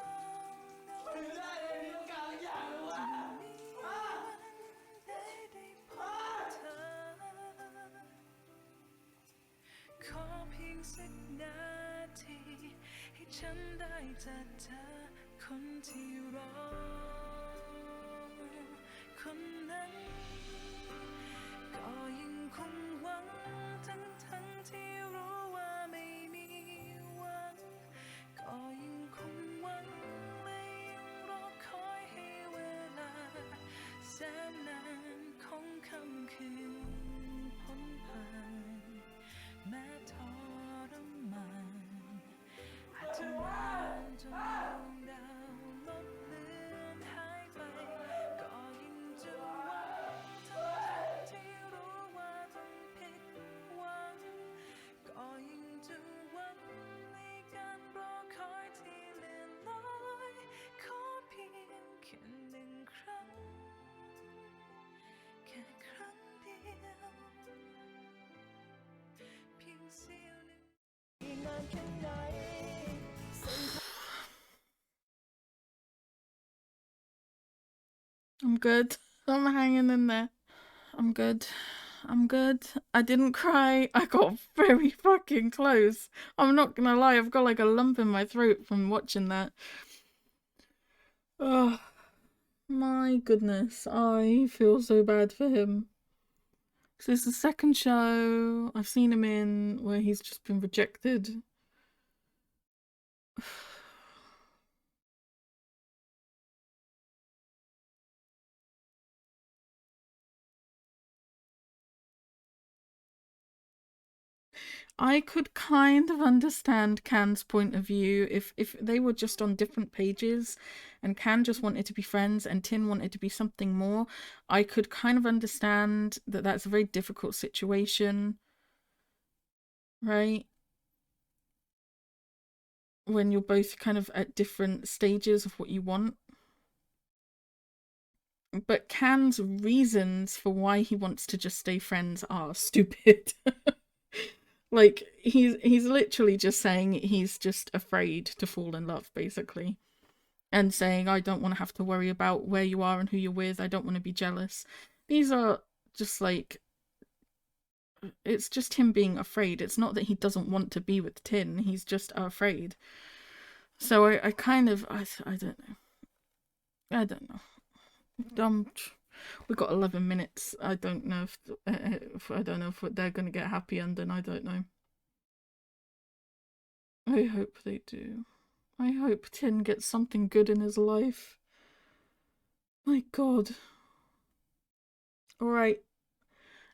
เหงาไม่ได้เลยมีโอกาสทุกอย่างเลยวะได้พบเธอขอเพียงสักนาทีให้ฉันได้เจอเธอคนที่รอคนนั้นก็ยังคงหวังทั้งที่รู้ว่าไม่มีหวังก็ยังคงหวังและยังรอคอยให้เวลาแสนนานของค่ำคืนพ้นผ่านแม้ทรมานอาจจะนานจนดวงดาวลบเลือนหายไปก็ยังจะหวังทั้งที่รู้ว่าต้องผิดหวังก็ยังจะหวังในการรอคอยที่เลื่อนลอยขอเพียงแค่หนึ่งครั้งแค่ครั้งเดียวเพียงเสี้ยวหนึ่งนานแค่ไหน I'm good. I'm hanging in there. I'm good. I'm good. I didn't cry. I got very fucking close. I'm not gonna lie, I've got like a lump in my throat from watching that. Oh, my goodness. I feel so bad for him. So this is the second show I've seen him in where he's just been rejected. I could kind of understand Can's point of view if they were just on different pages and Can just wanted to be friends and Tin wanted to be something more. I could kind of understand that that's a very difficult situation, right? When you're both kind of at different stages of what you want. But Can's reasons for why he wants to just stay friends are stupid. Like, he's literally just saying he's just afraid to fall in love, basically. And saying, I don't want to have to worry about where you are and who you're with. I don't want to be jealous. These are just like... It's just him being afraid. It's not that he doesn't want to be with Tin. He's just afraid. So I kind of... I don't know. I don't know. We've got 11 minutes. I don't know if I don't know if they're going to get happy ending. I don't know. I hope they do. I hope Tin gets something good in his life. My God. Alright.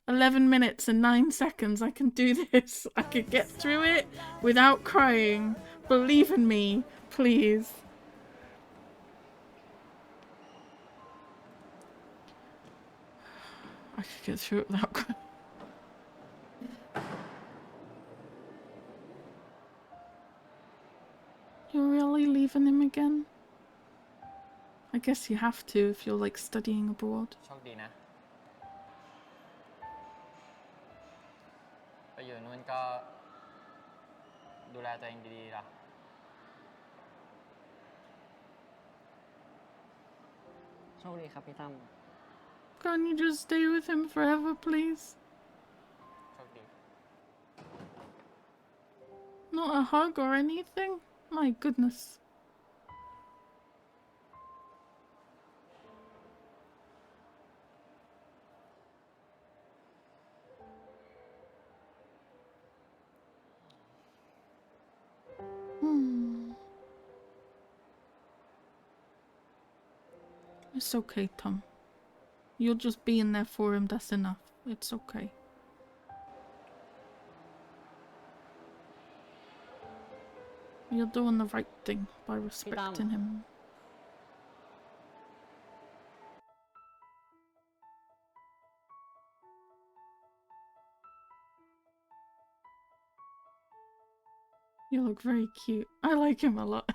11 minutes and 9 seconds. I can do this. I can get through it without crying. Believe in me, please. I could get through it without crying. You're really leaving him again? I guess you have to if you're like studying abroad. โชคดีนะไปอยู่นู้นก็ดูแลตัวเองดีๆล่ะโชคดีครับพี่ตั้ม Can't you just stay with him forever, please? โชคดี Not a hug or anything? My goodness. It's okay, Tom. You're just being there for him, that's enough. It's okay. You're doing the right thing by respecting him. You look very cute. I like him a lot.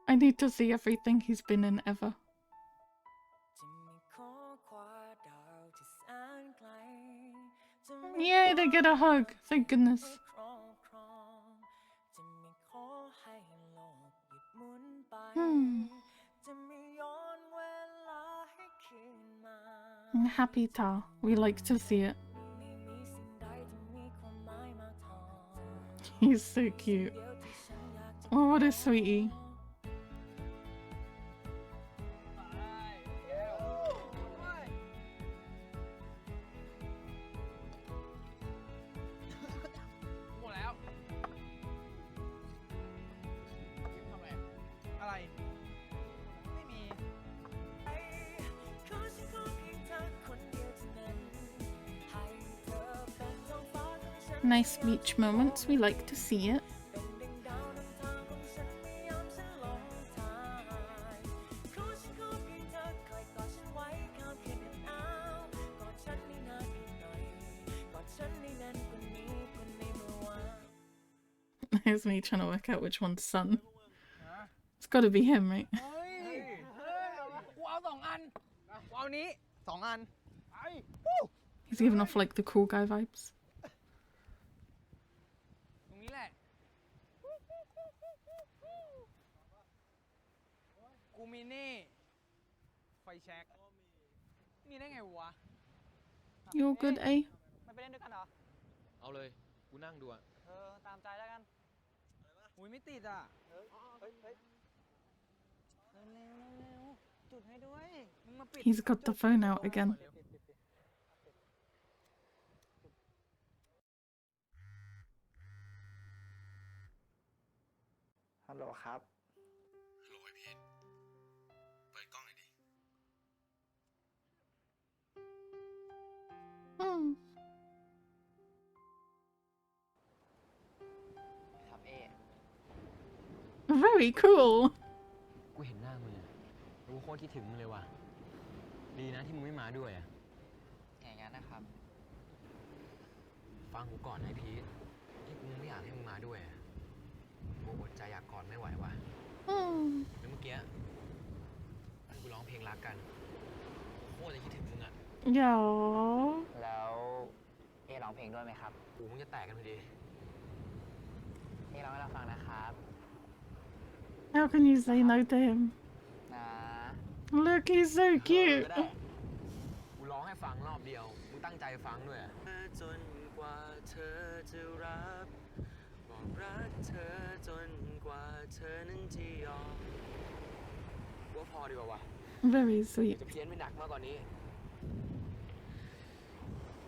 I need to see everything he's been in ever. Yay, they get a hug. Thank goodness. Happy Ta. We like to see it. He's so cute. Oh, what a sweetie. Nice beach moments, we like to see it. Here's me trying to work out which one's son. It's gotta be him, right? He's giving off like the cool guy vibes. You're good, eh? ไปเล่นด้วยกันเหรอ เอาเลย กูนั่งดูอ่ะ ตามใจแล้วกันอุ้ยไม่ติดอ่ะเฮ้ยจุดให้ด้วยมึงมาปิด He's got the phone out again. ฮัลโหลครับ ฮัลโหลไอพีทเปิดกล้องหน่อยดิ ครับเอ Very cool. กูเห็นหน้ามึงอะกูโคตรคิดถึงมึงเลยว่ะ ดีนะที่มึงไม่มาด้วยอะ อย่างนั้นนะครับ ฟังกูก่อนนะไอ้พีทที่กูไม่อยากให้มึงมาด้วยอะกูอดใจอยากกอดไม่ไหวว่ะแล้วเมื่อกี้กูร้องเพลงรักกันโคตรจะคิดถึงมึงอะ Yo. แล้วเอร้องเพลงด้วยไหมครับ กูมึงจะแตกกันพอดี เอร้องให้เราฟังนะครับ How can you say no to him? นะ Look, he's so cute. กูร้องให้ฟังรอบเดียวมึงตั้งใจฟังด้วยอะ จนกว่าเธอจะรับบอกรักเธอจนกว่าเธอนั้นจะยอม กูว่าพอดีกว่าว่ะ Very sweet. จะเพี้ยนไม่หนักมากกว่านี้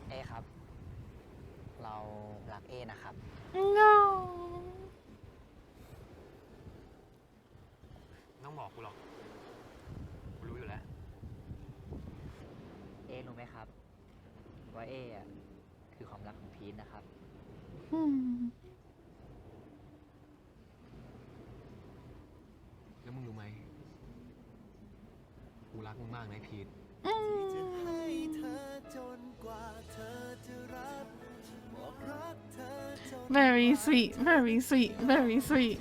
เอครับ เรารักเอนะครับ No. ต้องบอกกูหรอก กูรู้อยู่แล้ว เอรู้ไหมครับ ว่าเออะคือความรักของพีทนะครับ แล้วมึงรู้ไหม กูรักมึงมากนะไอ้พีท จะให้เธอจนกว่าเธอจะรับบอกรักเธอจน Very sweet. Very sweet. Very sweet.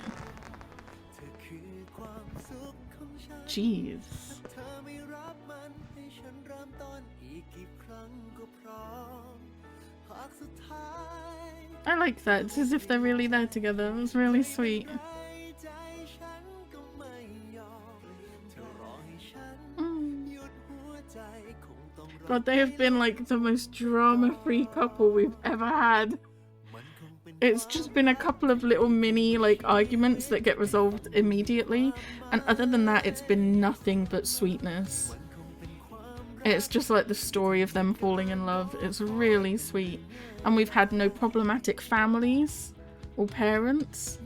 เธอคือความสุขของฉัน Jeez. เธอไม่รับมันให้ฉันเริ่มต้นอีกกี่ครั้งก็พร้อมภาคสุดท้าย I like that. It's as if they're really there together. It was really sweet. ใจฉันก็ไม่ยอมเธอรอให้ฉันหยุดหัวใจคงต้องรอ God, they have been like the most drama-free couple we've ever had. It's just been a couple of little mini like arguments that get resolved immediately, and other than that it's been nothing but sweetness. It's just like the story of them falling in love. It's really sweet, and we've had no problematic families or parents.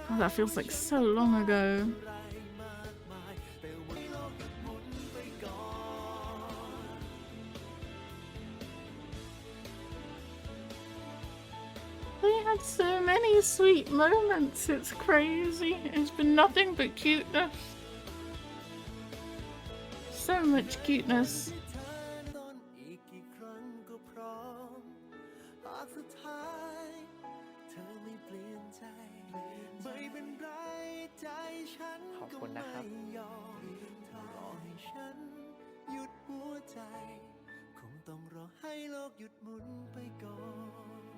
Oh, that feels like so long ago. had so many sweet moments, it's crazy. It's been nothing but cuteness. So much cuteness.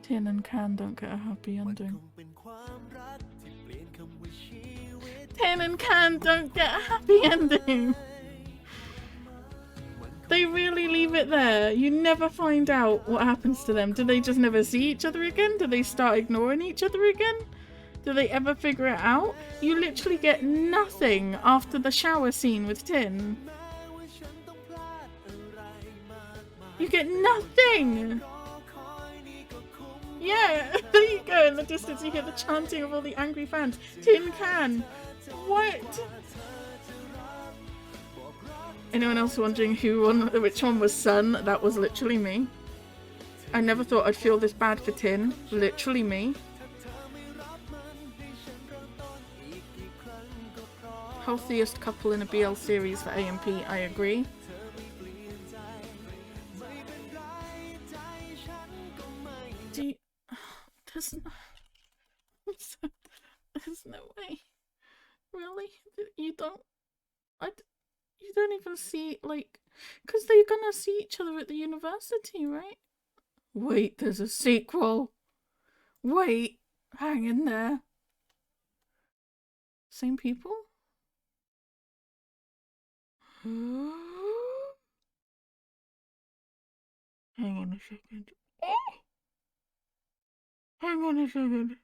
Tin and Can don't get a happy ending. Tin and Can don't get a happy ending. They really leave it there. You never find out what happens to them. Do they just never see each other again? Do they start ignoring each other again? Do they ever figure it out? You literally get nothing after the shower scene with Tin. You get nothing! Yeah, there you go. In the distance you hear the chanting of all the angry fans. Tin Can! What? Anyone else wondering which one was Sun? That was literally me. I never thought I'd feel this bad for Tin. Literally me. Healthiest couple in a BL series for AMP, I agree. There's no way. Really? You don't even see, like, because they're gonna see each other at the university, right? Wait, there's a sequel. Wait, hang in there. Same people? Hang on a second. Oh! Hang on a second.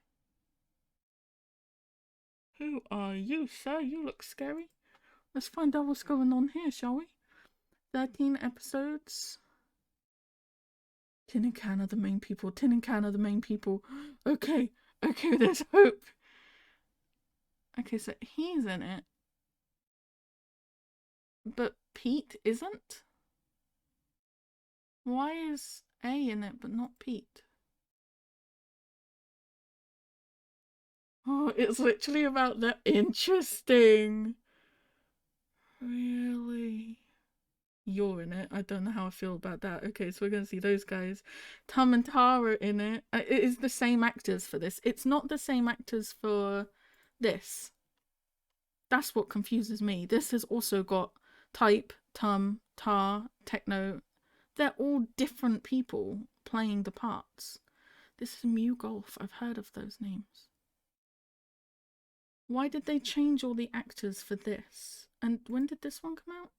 Who are you, sir? You look scary. Let's find out what's going on here, shall we? 13 episodes. Tin and Can are the main people. Tin and Can are the main people. Okay, there's hope. Okay, so he's in it. But Pete isn't? Why is A in it but not Pete? Oh, it's literally about the interesting. Really? You're in it. I don't know how I feel about that. Okay, so we're going to see those guys. Tom and Tara in it. It is the same actors for this. It's not the same actors for this. That's what confuses me. This has also got Type, Tum, Tar, Techno. They're all different people playing the parts. This is Mew Golf. I've heard of those names. Why did they change all the actors for this? And when did this one come out?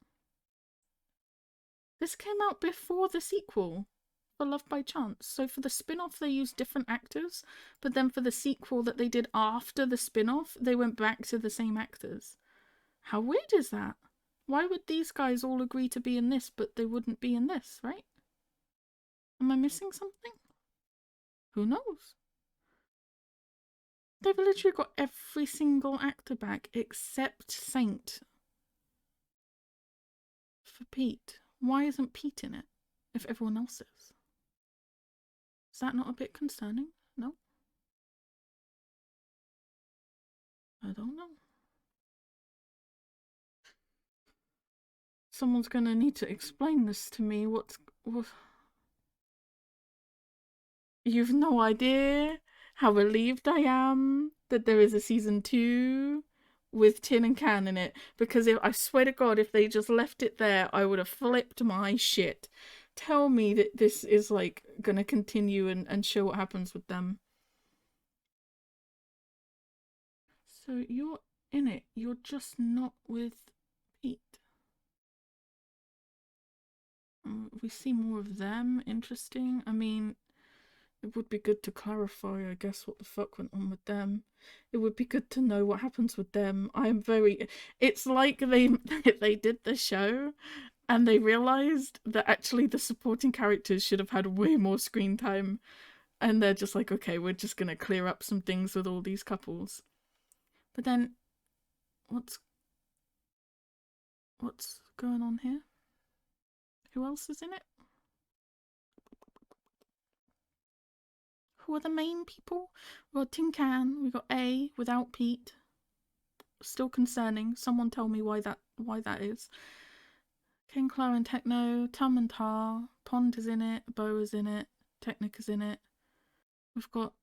This came out before the sequel for Love by Chance. So for the spin-off they used different actors, but then for the sequel that they did after the spin-off, they went back to the same actors. How weird is that? Why would these guys all agree to be in this, but they wouldn't be in this, right? Am I missing something? Who knows? They've literally got every single actor back except Saint. For Pete. Why isn't Pete in it if everyone else is? Is that not a bit concerning? No? I don't know. Someone's gonna need to explain this to me. What? You've no idea how relieved I am that there is a season 2 with Tin and Can in it, because I swear to God, if they just left it there, I would have flipped my shit. Tell me that this is like gonna continue and show what happens with them. So you're in it, you're just not with Pete. We see more of them. Interesting. I mean, it would be good to clarify, I guess, what the fuck went on with them. It would be good to know what happens with them. It's like they did the show and they realized that actually the supporting characters should have had way more screen time. And they're just like, okay, we're just gonna clear up some things with all these couples. But then, what's going on here? Who else is in it? who are the main people. We got Tin Can, we got A without Pete. Still concerning. Someone tell me why that is. Kengkla and Techno, Tum and Tar, Pond is in it, Bo is in it, Technic is in it. We've got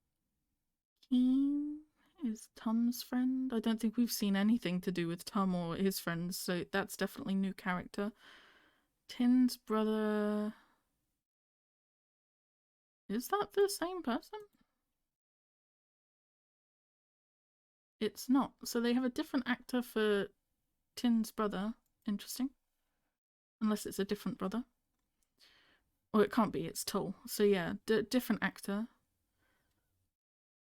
Keen is Tum's friend. I don't think we've seen anything to do with Tum or his friends, so that's definitely new character. Tin's brother. Is that the same person? It's not. So they have a different actor for Tin's brother. Interesting. Unless it's a different brother. Or it can't be, it's Tull. So yeah, different actor.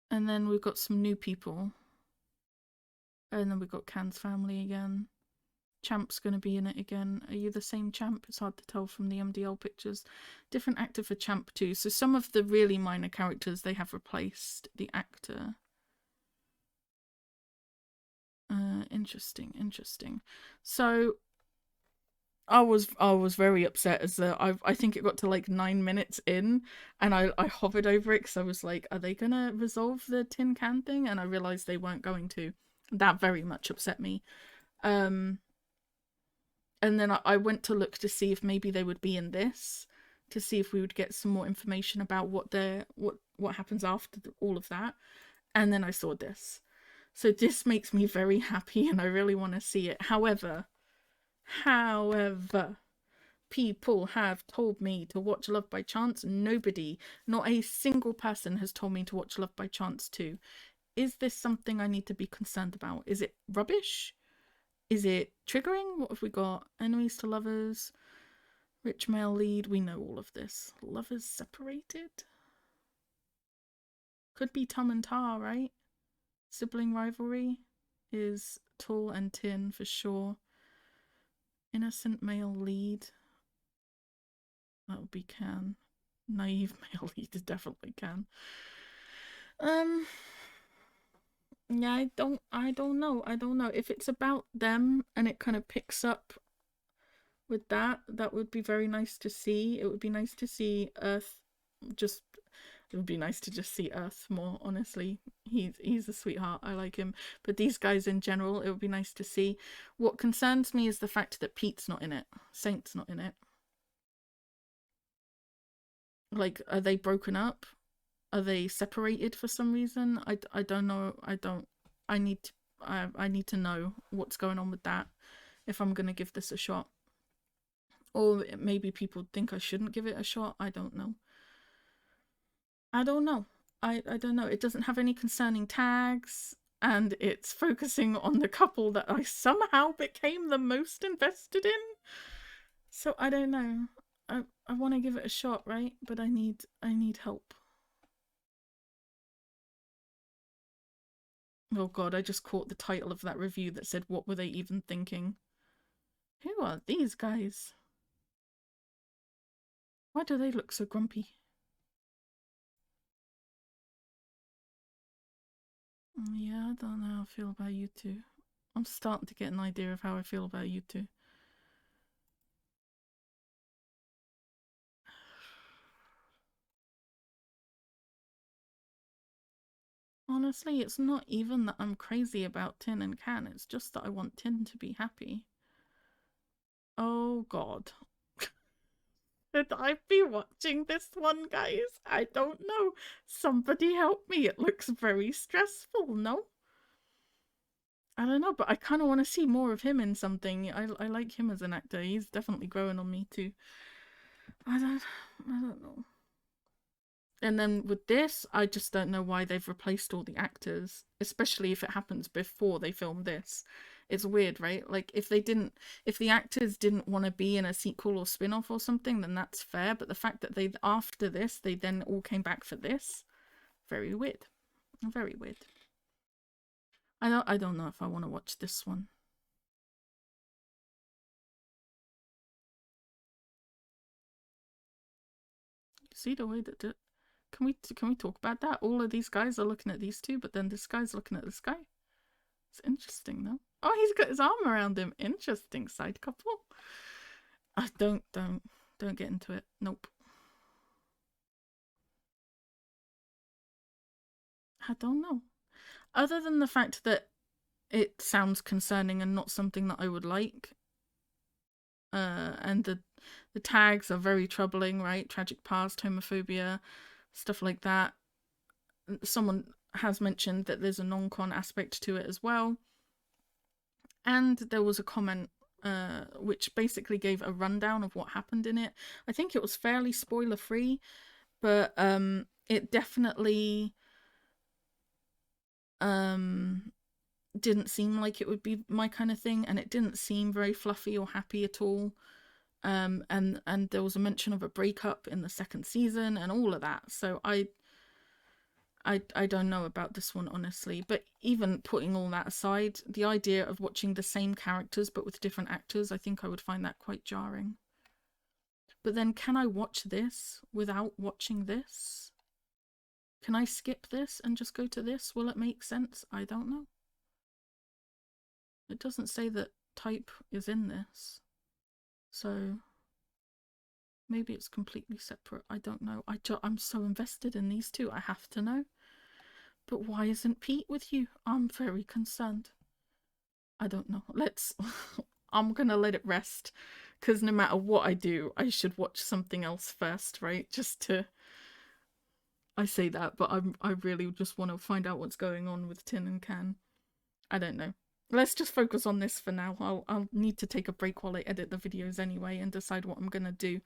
And then we've got some new people. And then we've got Can's family again. Champ's going to be in it again. Are you the same Champ? It's hard to tell from the MDL pictures. Different actor for Champ too. So some of the really minor characters, they have replaced the actor. Interesting. So I was very upset as I think it got to like 9 minutes in, and I hovered over it because I was like, are they gonna resolve the Tin Can thing? And I realized they weren't going to. That very much upset me. And then I went to look to see if maybe they would be in this, to see if we would get some more information about what happens after all of that. And then I saw this. So this makes me very happy and I really want to see it. However, people have told me to watch Love by Chance. Nobody, not a single person has told me to watch Love by Chance too. Is this something I need to be concerned about? Is it rubbish? Is it triggering? What have we got? Enemies to lovers. Rich male lead. We know all of this. Lovers separated? Could be Tum and Tar, right? Sibling rivalry is Tull and Tin for sure. Innocent male lead. That would be Can. Naive male lead is definitely Can. Yeah, I don't know. If it's about them and it kind of picks up with that would be very nice to see. It would be nice to see Earth it would be nice to just see Earth more, honestly. He's a sweetheart. I like him. But these guys in general, it would be nice to see. What concerns me is the fact that Pete's not in it. Saint's not in it. Like, are they broken up? Are they separated for some reason? I don't know. I need to know what's going on with that if I'm gonna give this a shot. Or maybe people think I shouldn't give it a shot. I don't know. I don't know. It doesn't have any concerning tags, and it's focusing on the couple that I somehow became the most invested in. So I don't know. I want to give it a shot, right? But I need help. Oh god, I just caught the title of that review that said, what were they even thinking? Who are these guys? Why do they look so grumpy? Yeah, I don't know how I feel about you two. I'm starting to get an idea of how I feel about you two. Honestly, it's not even that I'm crazy about Tin and Can, it's just that I want Tin to be happy. Oh god. Should I be watching this one, guys? I don't know. Somebody help me. It looks very stressful, no? I don't know, but I kind of want to see more of him in something. I like him as an actor. He's definitely growing on me too. I don't know. And then with this, I just don't know why they've replaced all the actors, especially if it happens before they film this. It's weird, right? Like, if the actors didn't want to be in a sequel or spin-off or something, then that's fair. But the fact that after this, they then all came back for this, very weird. Very weird. I don't know if I want to watch this one. See the way that can we talk about that? All of these guys are looking at these two, but then this guy's looking at this guy. It's interesting though. Oh, he's got his arm around him. Interesting side couple. Don't get into it. Nope. I don't know. Other than the fact that it sounds concerning and not something that I would like. And the tags are very troubling, right? Tragic past, homophobia, stuff like that. Someone has mentioned that there's a non-con aspect to it as well. And there was a comment which basically gave a rundown of what happened in it. I think it was fairly spoiler-free, but it definitely didn't seem like it would be my kind of thing, and it didn't seem very fluffy or happy at all. And there was a mention of a breakup in the second season and all of that. So I don't know about this one, honestly. But even putting all that aside, the idea of watching the same characters but with different actors, I think I would find that quite jarring. But then, can I watch this without watching this? Can I skip this and just go to this? Will it make sense? I don't know. It doesn't say that type is in this. So maybe it's completely separate. I don't know. I'm so invested in these two. I have to know. But why isn't Pete with you? I'm very concerned. I don't know. I'm gonna let it rest. Because no matter what I do, I should watch something else first, right? Just to... I say that, but I really just want to find out what's going on with Tin and Can. I don't know. Let's just focus on this for now. I'll need to take a break while I edit the videos anyway and decide what I'm gonna do.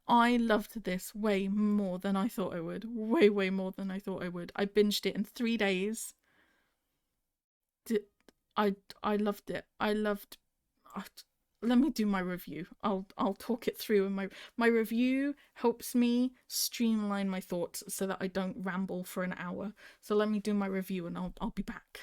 I loved this way more than I thought I would. Way, way more than I thought I would. I binged it in 3 days. I loved it. Let me do my review. I'll talk it through, and my review helps me streamline my thoughts so that I don't ramble for an hour. So let me do my review and I'll be back.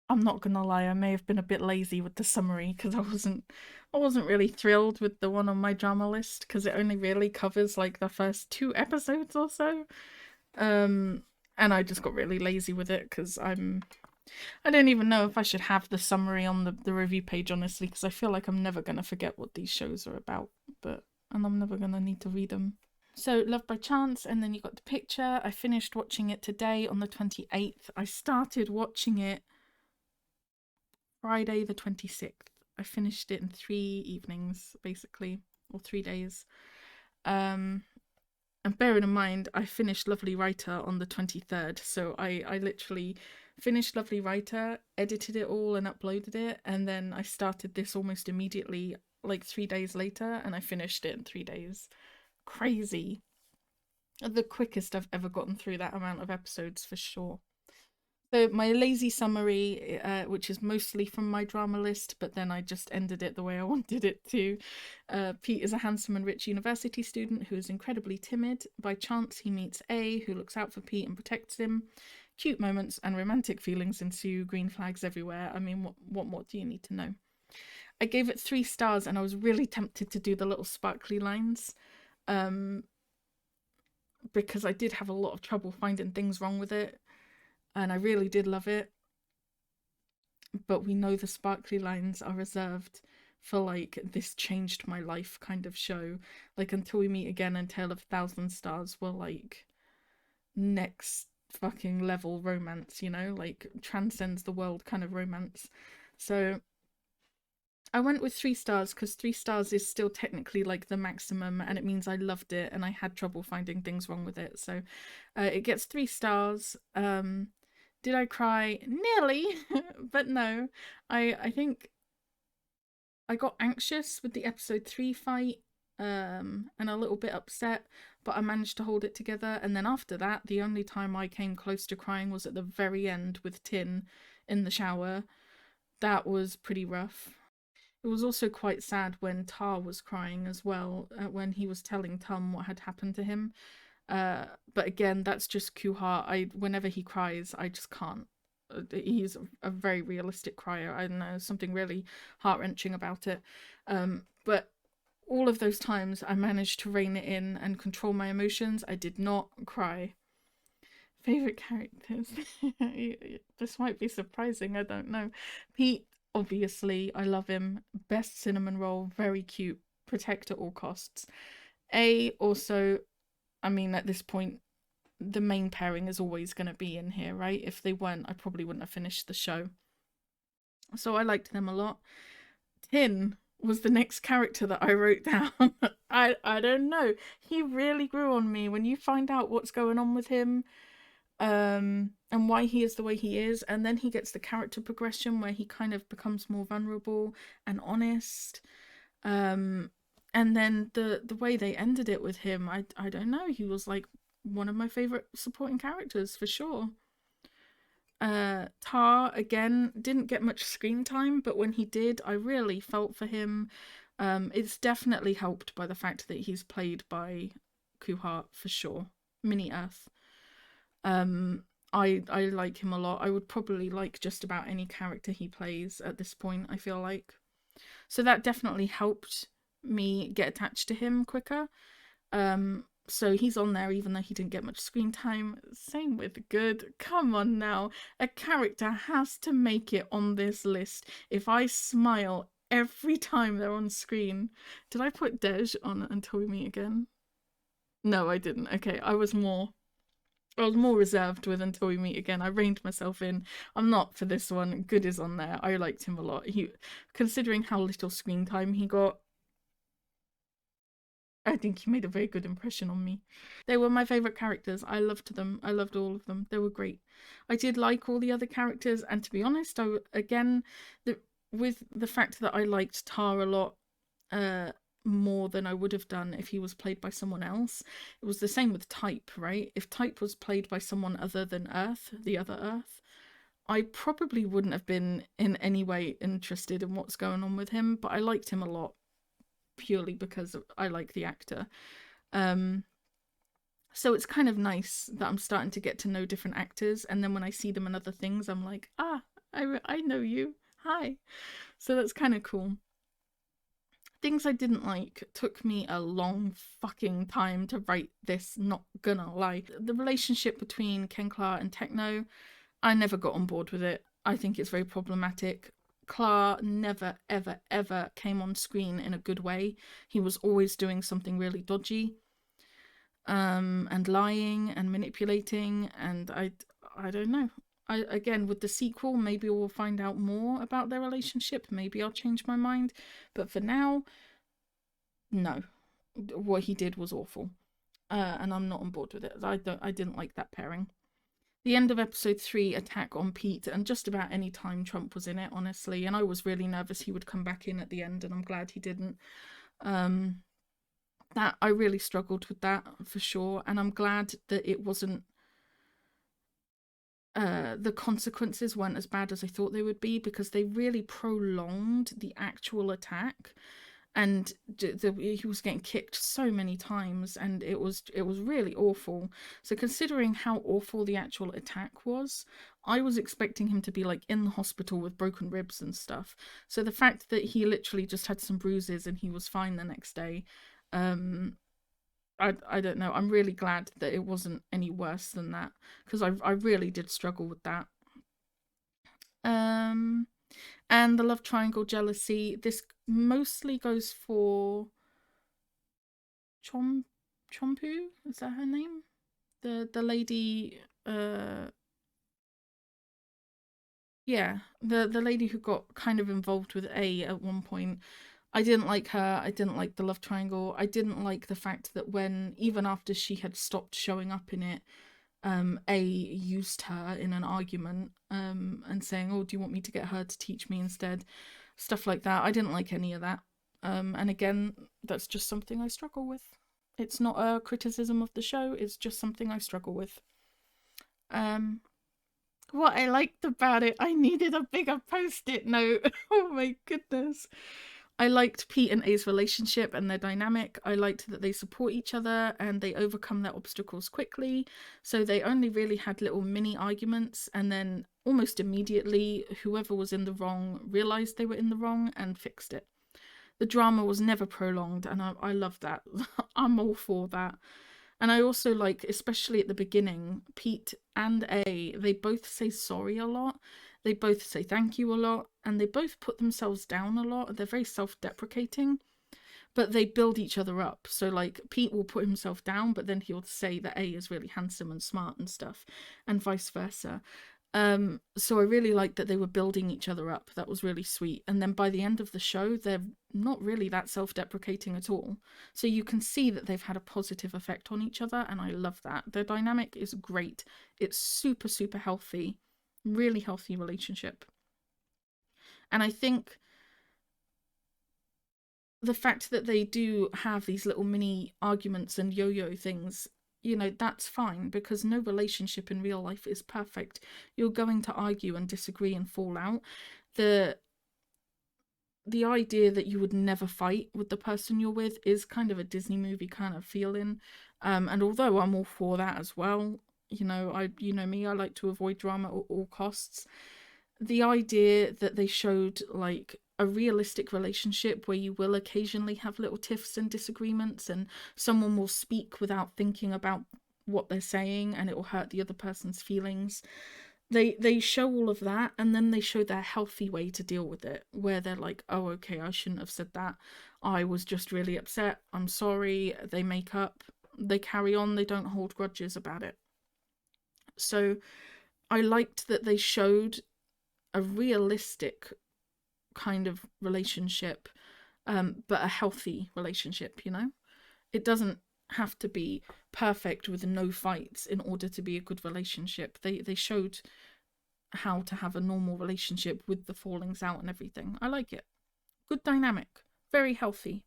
I'm not gonna lie, I may have been a bit lazy with the summary because I wasn't really thrilled with the one on my drama list because it only really covers like the first 2 episodes or so. And I just got really lazy with it because I don't even know if I should have the summary on the review page, honestly, because I feel like I'm never gonna forget what these shows are about, and I'm never gonna need to read them. So, Love by Chance, and then you got the picture. I finished watching it today on the 28th. I started watching it Friday the 26th. I finished it in 3 evenings, basically, or 3 days. And bearing in mind, I finished Lovely Writer on the 23rd, so I literally finished Lovely Writer, edited it all and uploaded it, and then I started this almost immediately, like 3 days later, and I finished it in 3 days. Crazy. The quickest I've ever gotten through that amount of episodes, for sure. So my lazy summary, which is mostly from my drama list, but then I just ended it the way I wanted it to. Pete is a handsome and rich university student who is incredibly timid. By chance, he meets A, who looks out for Pete and protects him. Cute moments and romantic feelings ensue, green flags everywhere. I mean, what more do you need to know? I gave it 3 stars, and I was really tempted to do the little sparkly lines. Because I did have a lot of trouble finding things wrong with it. And I really did love it. But we know the sparkly lines are reserved for, like, this changed my life kind of show. Like, Until We Meet Again and Tale of 1,000 Stars were, like, next fucking level romance, you know? Like, transcends the world kind of romance. So I went with 3 stars because 3 stars is still technically, like, the maximum, and it means I loved it and I had trouble finding things wrong with it. So it gets 3 stars. Did I cry? Nearly, but no. I think I got anxious with the episode 3 fight, and a little bit upset, but I managed to hold it together. And then after that, the only time I came close to crying was at the very end with Tin in the shower. That was pretty rough. It was also quite sad when Tar was crying as well, when he was telling Tum what had happened to him. But again, that's just Kuha. Whenever he cries, I just can't. he's a very realistic crier. I don't know, something really heart-wrenching about it. But all of those times I managed to rein it in and control my emotions. I did not cry. Favorite characters? This might be surprising, I don't know. Pete, obviously, I love him. Best cinnamon roll, very cute. Protect at all costs. Also, I mean, at this point, the main pairing is always going to be in here, right? If they weren't, I probably wouldn't have finished the show. So I liked them a lot. Tin was the next character that I wrote down. I don't know. He really grew on me when you find out what's going on with him, and why he is the way he is, and then he gets the character progression where he kind of becomes more vulnerable and honest. And then the way they ended it with him, I don't know. He was like one of my favorite supporting characters for sure. Tar, again, didn't get much screen time, but when he did, I really felt for him. It's definitely helped by the fact that he's played by Kuhart for sure. Mini Earth. I like him a lot. I would probably like just about any character he plays at this point, I feel like. So that definitely helped me get attached to him quicker. So he's on there even though he didn't get much screen time. Same with Good. Come on now. A character has to make it on this list. If I smile every time they're on screen. Did I put Dej on Until We Meet Again? No, I didn't. Okay, I was more reserved with Until We Meet Again. I reined myself in. I'm not for this one. Good is on there. I liked him a lot. Considering how little screen time he got, I think he made a very good impression on me. They were my favourite characters. I loved them. I loved all of them. They were great. I did like all the other characters, and to be honest, with the fact that I liked Tar a lot more than I would have done if he was played by someone else. It was the same with Type, right? If Type was played by someone other than Earth, the other Earth, I probably wouldn't have been in any way interested in what's going on with him, but I liked him a lot. Purely because I like the actor. So it's kind of nice that I'm starting to get to know different actors, and then when I see them in other things, I'm like, I know you. Hi. So that's kind of cool. Things I didn't like took me a long fucking time to write this, not gonna lie. The relationship between Kengkla and Techno, I never got on board with it. I think it's very problematic. Kla never, ever, ever came on screen in a good way. He was always doing something really dodgy, and lying and manipulating, and I don't know. Again, with the sequel, maybe we'll find out more about their relationship. Maybe I'll change my mind, but for now, no. What he did was awful, and I'm not on board with it. I didn't like that pairing. The end of episode 3, attack on Pete, and just about any time Trump was in it, honestly. And I was really nervous he would come back in at the end, and I'm glad he didn't. That I really struggled with that for sure, and I'm glad that it wasn't. The consequences weren't as bad as I thought they would be, because they really prolonged the actual attack. And he was getting kicked so many times, and it was really awful. So considering how awful the actual attack was, I was expecting him to be like in the hospital with broken ribs and stuff. So the fact that he literally just had some bruises and he was fine the next day, I don't know. I'm really glad that it wasn't any worse than that, because I really did struggle with that. And the love triangle jealousy, this mostly goes for Chompu, is that her name? The lady, yeah, the lady who got kind of involved with A at one point. I didn't like her. I didn't like the love triangle. I didn't like the fact that even after she had stopped showing up in it, A used her in an argument, and saying, oh, do you want me to get her to teach me instead? Stuff like that. I didn't like any of that. And again, that's just something I struggle with. It's not a criticism of the show, it's just something I struggle with. What I liked about it, I needed a bigger post-it note. Oh my goodness. I liked Pete and A's relationship and their dynamic. I liked that they support each other and they overcome their obstacles quickly. So they only really had little mini arguments, and then almost immediately whoever was in the wrong realized they were in the wrong and fixed it. The drama was never prolonged, and I love that. I'm all for that. And I also like, especially at the beginning, Pete and A, they both say sorry a lot. They both say thank you a lot, and they both put themselves down a lot. They're very self-deprecating, but they build each other up. So like Pete will put himself down, but then he'll say that A is really handsome and smart and stuff, and vice versa. So I really liked that they were building each other up. That was really sweet. And then by the end of the show, they're not really that self-deprecating at all. So you can see that they've had a positive effect on each other, and I love that. Their dynamic is great. It's super, super healthy. Really healthy relationship. And I think the fact that they do have these little mini arguments and yo-yo things, you know, that's fine, because no relationship in real life is perfect. You're going to argue and disagree and fall out. The idea that you would never fight with the person you're with is kind of a Disney movie kind of feeling. And although I'm all for that as well, you know, you know me, I like to avoid drama at all costs. The idea that they showed like a realistic relationship where you will occasionally have little tiffs and disagreements, and someone will speak without thinking about what they're saying and it will hurt the other person's feelings. They show all of that, and then they show their healthy way to deal with it, where they're like, oh, okay, I shouldn't have said that. I was just really upset. I'm sorry. They make up. They carry on. They don't hold grudges about it. So I liked that they showed a realistic kind of relationship, but a healthy relationship, you know? It doesn't have to be perfect with no fights in order to be a good relationship. They showed how to have a normal relationship with the fallings out and everything. I like it. Good dynamic. Very healthy.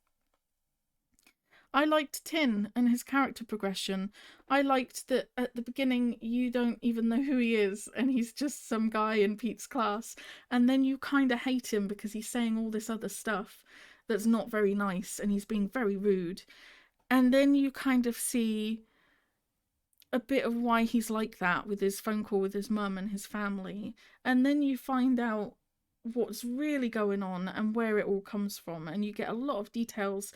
I liked Tin and his character progression. I liked that at the beginning you don't even know who he is and he's just some guy in Pete's class, and then you kind of hate him because he's saying all this other stuff that's not very nice and he's being very rude. And then you kind of see a bit of why he's like that with his phone call with his mum and his family. And then you find out what's really going on and where it all comes from. And you get a lot of details,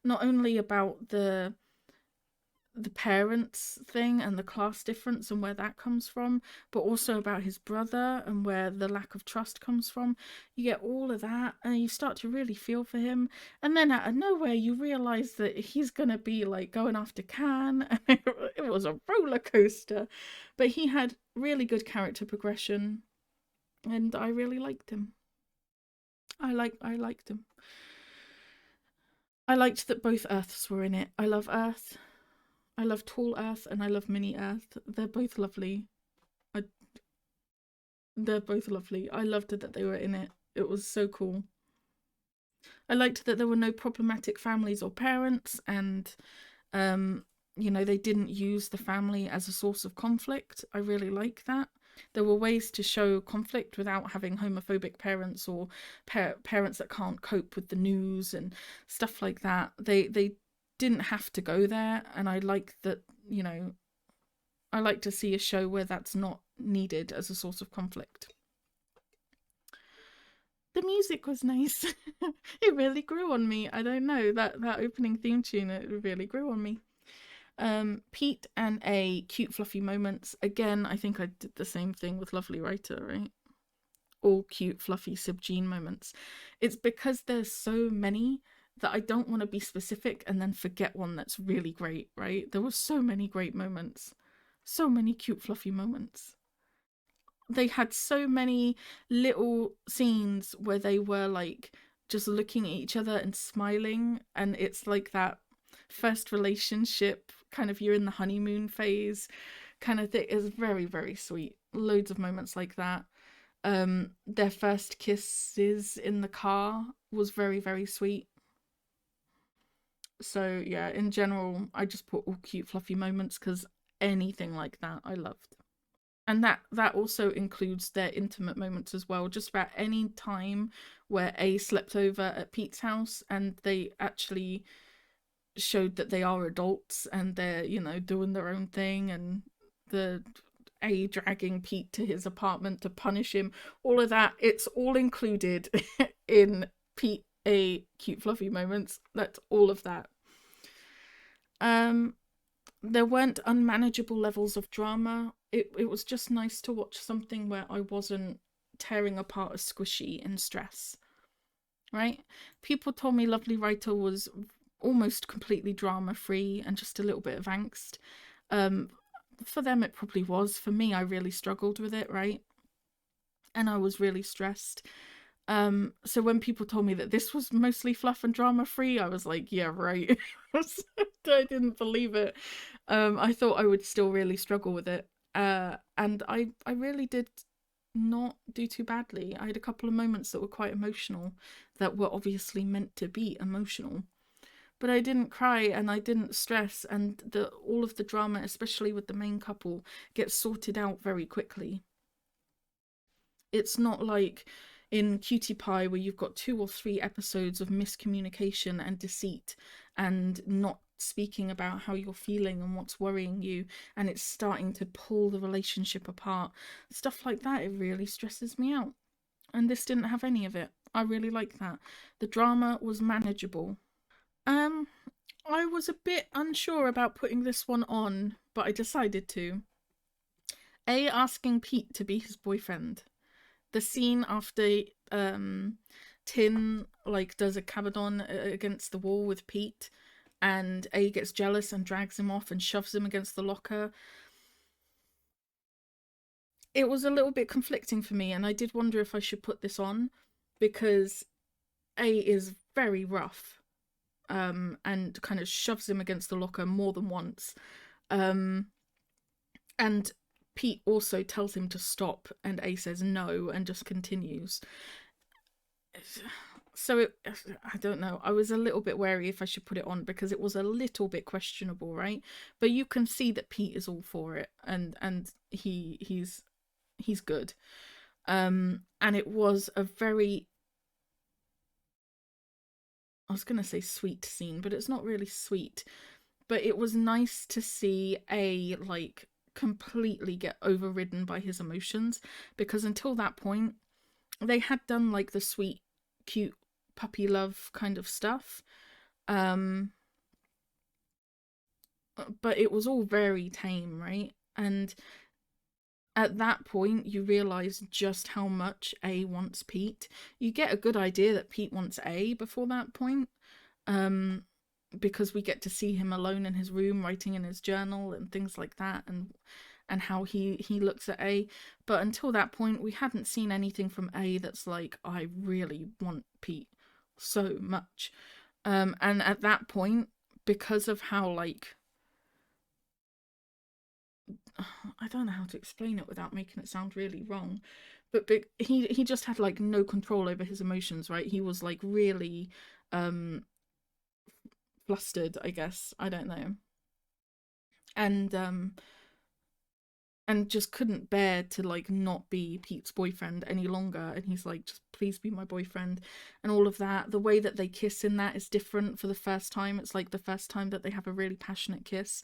not only about the parents thing and the class difference and where that comes from, but also about his brother and where the lack of trust comes from. You get all of that and you start to really feel for him, and then out of nowhere you realize that he's gonna be like going after Can. It was a roller coaster, but he had really good character progression and I really liked him. I liked him. I liked that both Earths were in it. I love Earth. I love Tall Earth and I love Mini Earth. They're both lovely. They're both lovely. I loved it that they were in it. It was so cool. I liked that there were no problematic families or parents, and you know, they didn't use the family as a source of conflict. I really like that. There were ways to show conflict without having homophobic parents or parents that can't cope with the news and stuff like that. They didn't have to go there, and I like that, you know, I like to see a show where that's not needed as a source of conflict. The music was nice. It really grew on me. I don't know, that opening theme tune, it really grew on me. Pete and A, cute fluffy moments. Again, I think I did the same thing with Lovely Writer, right? All cute fluffy Sib-Gene moments. It's because there's so many that I don't want to be specific and then forget one that's really great, right? There were so many great moments. So many cute fluffy moments. They had so many little scenes where they were like just looking at each other and smiling, and it's like that first relationship kind of, you're in the honeymoon phase kind of thing. Is very, very sweet. Loads of moments like that. Their first kisses in the car was very, very sweet. So yeah, in general, I just put all cute fluffy moments because anything like that I loved. And that also includes their intimate moments as well. Just about any time where A slept over at Pete's house and they actually showed that they are adults and they're, you know, doing their own thing, and the A dragging Pete to his apartment to punish him, all of that, it's all included in Pete A cute fluffy moments. That's all of that. There weren't unmanageable levels of drama. It was just nice to watch something where I wasn't tearing apart a squishy in stress, right? People told me Lovely Writer was almost completely drama free and just a little bit of angst. For them it probably was. For me, I really struggled with it, right? And I was really stressed. So when people told me that this was mostly fluff and drama free, I was like, yeah, right. I didn't believe it. I thought I would still really struggle with it. And I really did not do too badly. I had a couple of moments that were quite emotional, that were obviously meant to be emotional. But I didn't cry and I didn't stress, and all of the drama, especially with the main couple, gets sorted out very quickly. It's not like in Cutie Pie where you've got 2 or 3 episodes of miscommunication and deceit and not speaking about how you're feeling and what's worrying you, and it's starting to pull the relationship apart. Stuff like that, it really stresses me out. And this didn't have any of it. I really like that. The drama was manageable. I was a bit unsure about putting this one on, but I decided to. A, asking Pete to be his boyfriend. The scene after Tin like does a cabadon against the wall with Pete, and A gets jealous and drags him off and shoves him against the locker. It was a little bit conflicting for me, and I did wonder if I should put this on, because A is very rough, and kind of shoves him against the locker more than once. And Pete also tells him to stop, and A says no and just continues. So I don't know. I was a little bit wary if I should put it on, because it was a little bit questionable, right? But you can see that Pete is all for it, and he's good. And it was a very, I was gonna say sweet scene, but it's not really sweet. But it was nice to see A like completely get overridden by his emotions, because until that point they had done like the sweet, cute puppy love kind of stuff, but it was all very tame, right? And at that point you realize just how much A wants Pete. You get a good idea that Pete wants A before that point, because we get to see him alone in his room writing in his journal and things like that, and how he looks at A. But until that point we hadn't seen anything from A that's like, I really want Pete so much. And at that point, because of how like, I don't know how to explain it without making it sound really wrong, but he just had like no control over his emotions, right? He was like really flustered, I guess, I don't know, and just couldn't bear to like not be Pete's boyfriend any longer. And he's like, just please be my boyfriend, and all of that. The way that they kiss in that is different for the first time. It's like the first time that they have a really passionate kiss.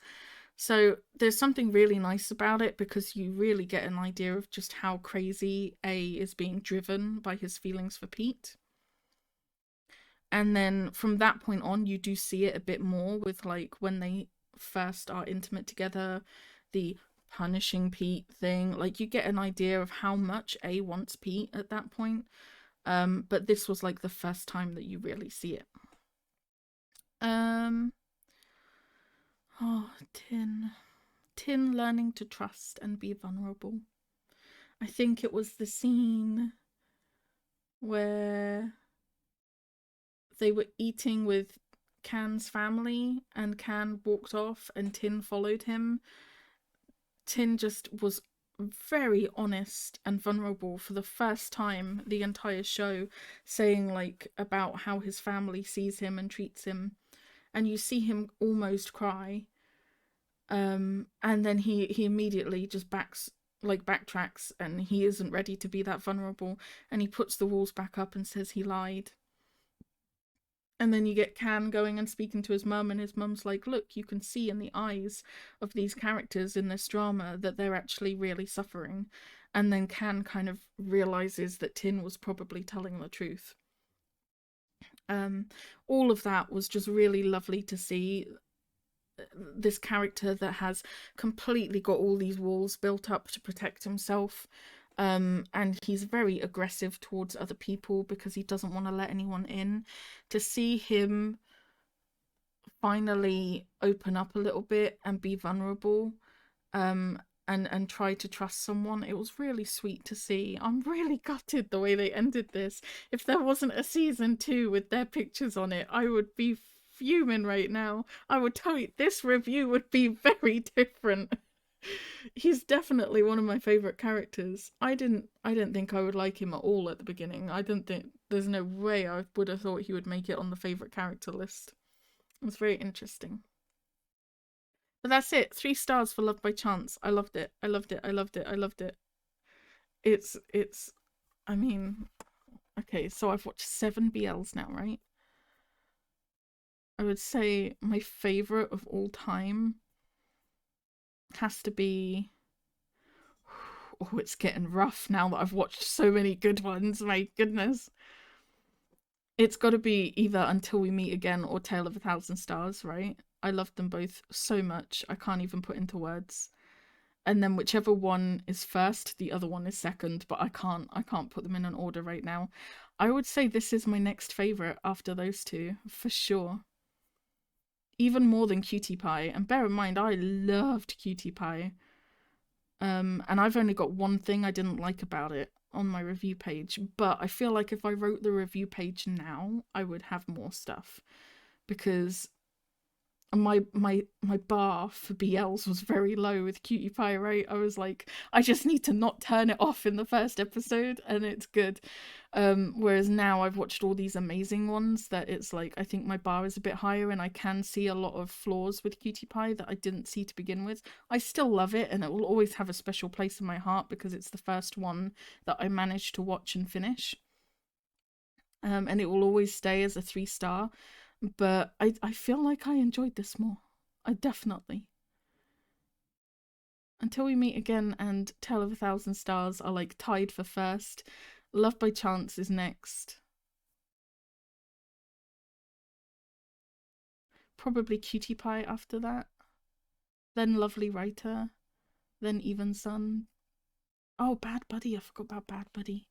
So there's something really nice about it, because you really get an idea of just how crazy A is being driven by his feelings for Pete. And then from that point on, you do see it a bit more with like when they first are intimate together, the punishing Pete thing. Like you get an idea of how much A wants Pete at that point. But this was like the first time that you really see it. Oh, Tin learning to trust and be vulnerable. I think it was the scene where they were eating with Can's family and Can walked off and Tin followed him. Tin just was very honest and vulnerable for the first time the entire show, saying like about how his family sees him and treats him, and you see him almost cry, and then he immediately just backs like backtracks and he isn't ready to be that vulnerable, and he puts the walls back up and says he lied. And then you get Can going and speaking to his mum, and his mum's like, look, you can see in the eyes of these characters in this drama that they're actually really suffering. And then Can kind of realizes that Tin was probably telling the truth. All of that was just really lovely to see. This character that has completely got all these walls built up to protect himself, and he's very aggressive towards other people because he doesn't want to let anyone in. To see him finally open up a little bit and be vulnerable, and try to trust someone, it was really sweet to see. I'm really gutted the way they ended this. If there wasn't a season 2 with their pictures on it, I would be fuming right now. I would tell you this review would be very different. He's definitely one of my favorite characters. I didn't think I would like him at all at the beginning. I didn't think, there's no way I would have thought he would make it on the favorite character list. It was very interesting. But that's it. 3 stars for Love by Chance. I loved it. I loved it. I loved it. I loved it. It's I mean, okay, so I've watched 7 BLs now, right? I would say my favorite of all time has to be, oh, it's getting rough now that I've watched so many good ones. My goodness. It's got to be either Until We Meet Again or Tale of a Thousand Stars, right? I love them both so much. I can't even put into words. And then whichever one is first, the other one is second, but I can't put them in an order right now. I would say this is my next favorite after those 2, for sure. Even more than Cutie Pie. And bear in mind, I loved Cutie Pie. And I've only got one thing I didn't like about it on my review page, but I feel like if I wrote the review page now, I would have more stuff, because my bar for BLs was very low with Cutie Pie, right? I was like, I just need to not turn it off in the first episode and it's good. Whereas now I've watched all these amazing ones that it's like, I think my bar is a bit higher and I can see a lot of flaws with Cutie Pie that I didn't see to begin with. I still love it and it will always have a special place in my heart because it's the first one that I managed to watch and finish. And it will always stay as a 3-star. But I feel like I enjoyed this more. I definitely. Until We Meet Again and Tale of a Thousand Stars are like tied for first. Love by Chance is next. Probably Cutie Pie after that. Then Lovely Writer. Then Even Sun. Oh, Bad Buddy. I forgot about Bad Buddy.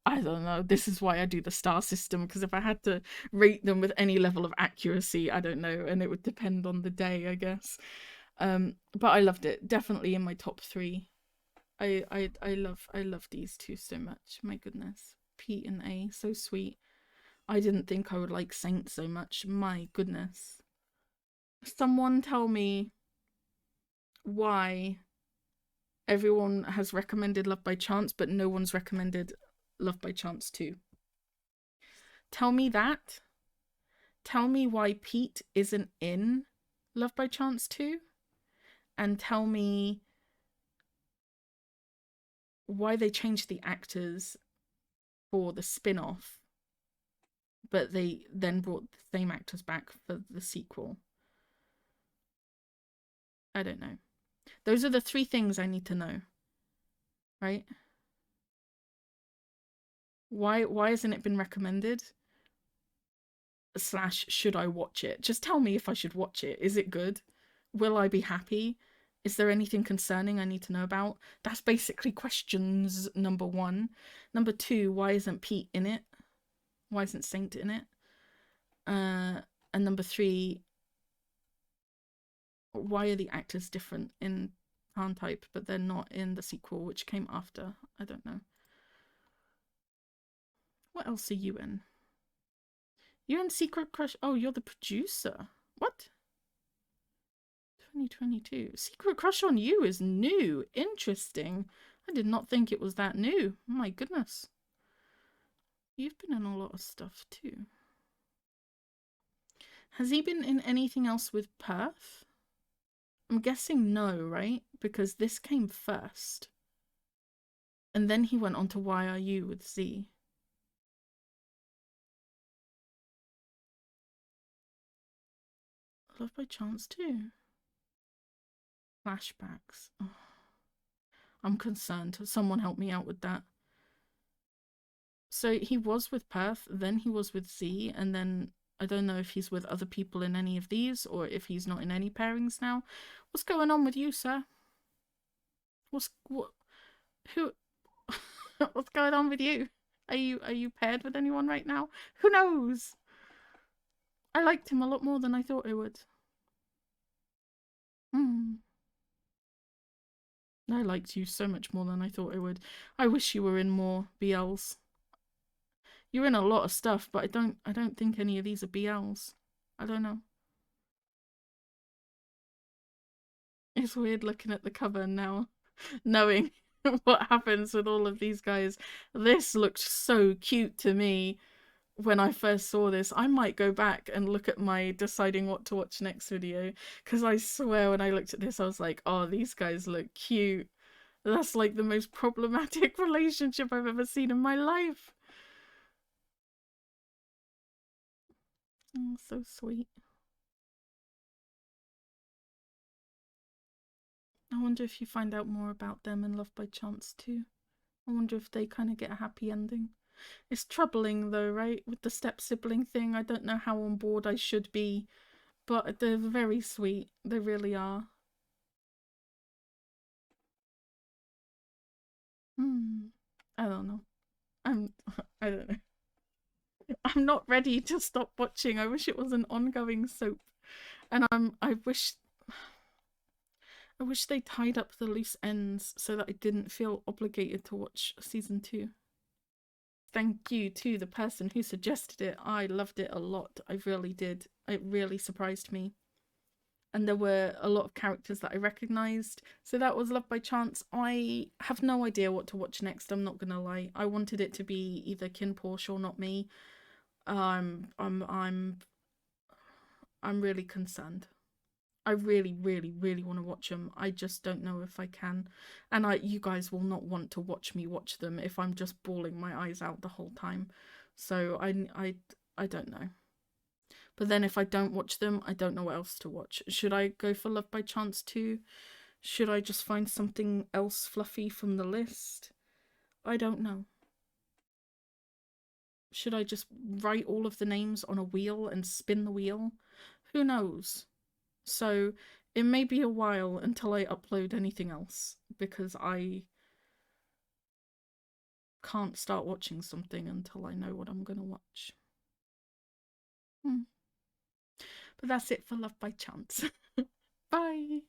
I don't know. This is why I do the star system, because if I had to rate them with any level of accuracy, I don't know, and it would depend on the day, I guess. But I loved it. Definitely in my top 3. I love these 2 so much. My goodness. Pete and A, so sweet. I didn't think I would like Saint so much. My goodness. Someone tell me why everyone has recommended Love by Chance, but no one's recommended Love by Chance 2. Tell me that. Tell me why Pete isn't in Love by Chance 2. And tell me why they changed the actors for the spin-off, but they then brought the same actors back for the sequel. I don't know. Those are the 3 things I need to know. Right? Why hasn't it been recommended? / should I watch it? Just tell me if I should watch it. Is it good? Will I be happy? Is there anything concerning I need to know about? That's basically questions number 1. Number 2, why isn't Pete in it? Why isn't Saint in it? And number 3, why are the actors different in Town Type, but they're not in the sequel, which came after? I don't know. What else are you in? You're in Secret Crush. Oh, you're the producer. What? 2022. Secret Crush on You is new. Interesting. I did not think it was that new. My goodness. You've been in a lot of stuff too. Has he been in anything else with Perth? I'm guessing no, right? Because this came first. And then he went on to Why Are You with Z. Love by Chance too. Flashbacks. Oh. I'm concerned. Someone help me out with that. So he was with Perth, then he was with Z, and then I don't know if he's with other people in any of these or if he's not in any pairings now. What's going on with you, sir? What's going on with you? Are you paired with anyone right now? Who knows? I liked him a lot more than I thought I would. I liked you so much more than I thought I would. I wish you were in more BLs. You're in a lot of stuff, but I don't think any of these are BLs. I don't know. It's weird looking at the cover now, knowing what happens with all of these guys. This looked so cute to me when I first saw this. I might go back and look at my deciding what to watch next video, because I swear when I looked at this I was like, oh, these guys look cute. That's like the most problematic relationship I've ever seen in my life. Oh, so sweet. I wonder if you find out more about them in Love by Chance too. I wonder if they kind of get a happy ending. It's troubling though, right? With the step-sibling thing, I don't know how on board I should be, but they're very sweet. They really are. I don't know. I don't know. I'm not ready to stop watching. I wish it was an ongoing soap. And I wish they tied up the loose ends so that I didn't feel obligated to watch season 2. Thank you to the person who suggested it. I loved it a lot. I really did. It really surprised me. And there were a lot of characters that I recognised. So that was Love by Chance. I have no idea what to watch next, I'm not gonna lie. I wanted it to be either Kin Porsche or Not Me. I'm really concerned. I really, really, really want to watch them. I just don't know if I can. And you guys will not want to watch me watch them if I'm just bawling my eyes out the whole time. So I don't know. But then if I don't watch them, I don't know what else to watch. Should I go for Love by Chance too? Should I just find something else fluffy from the list? I don't know. Should I just write all of the names on a wheel and spin the wheel? Who knows? So it may be a while until I upload anything else, because I can't start watching something until I know what I'm going to watch. But that's it for Love by Chance. Bye!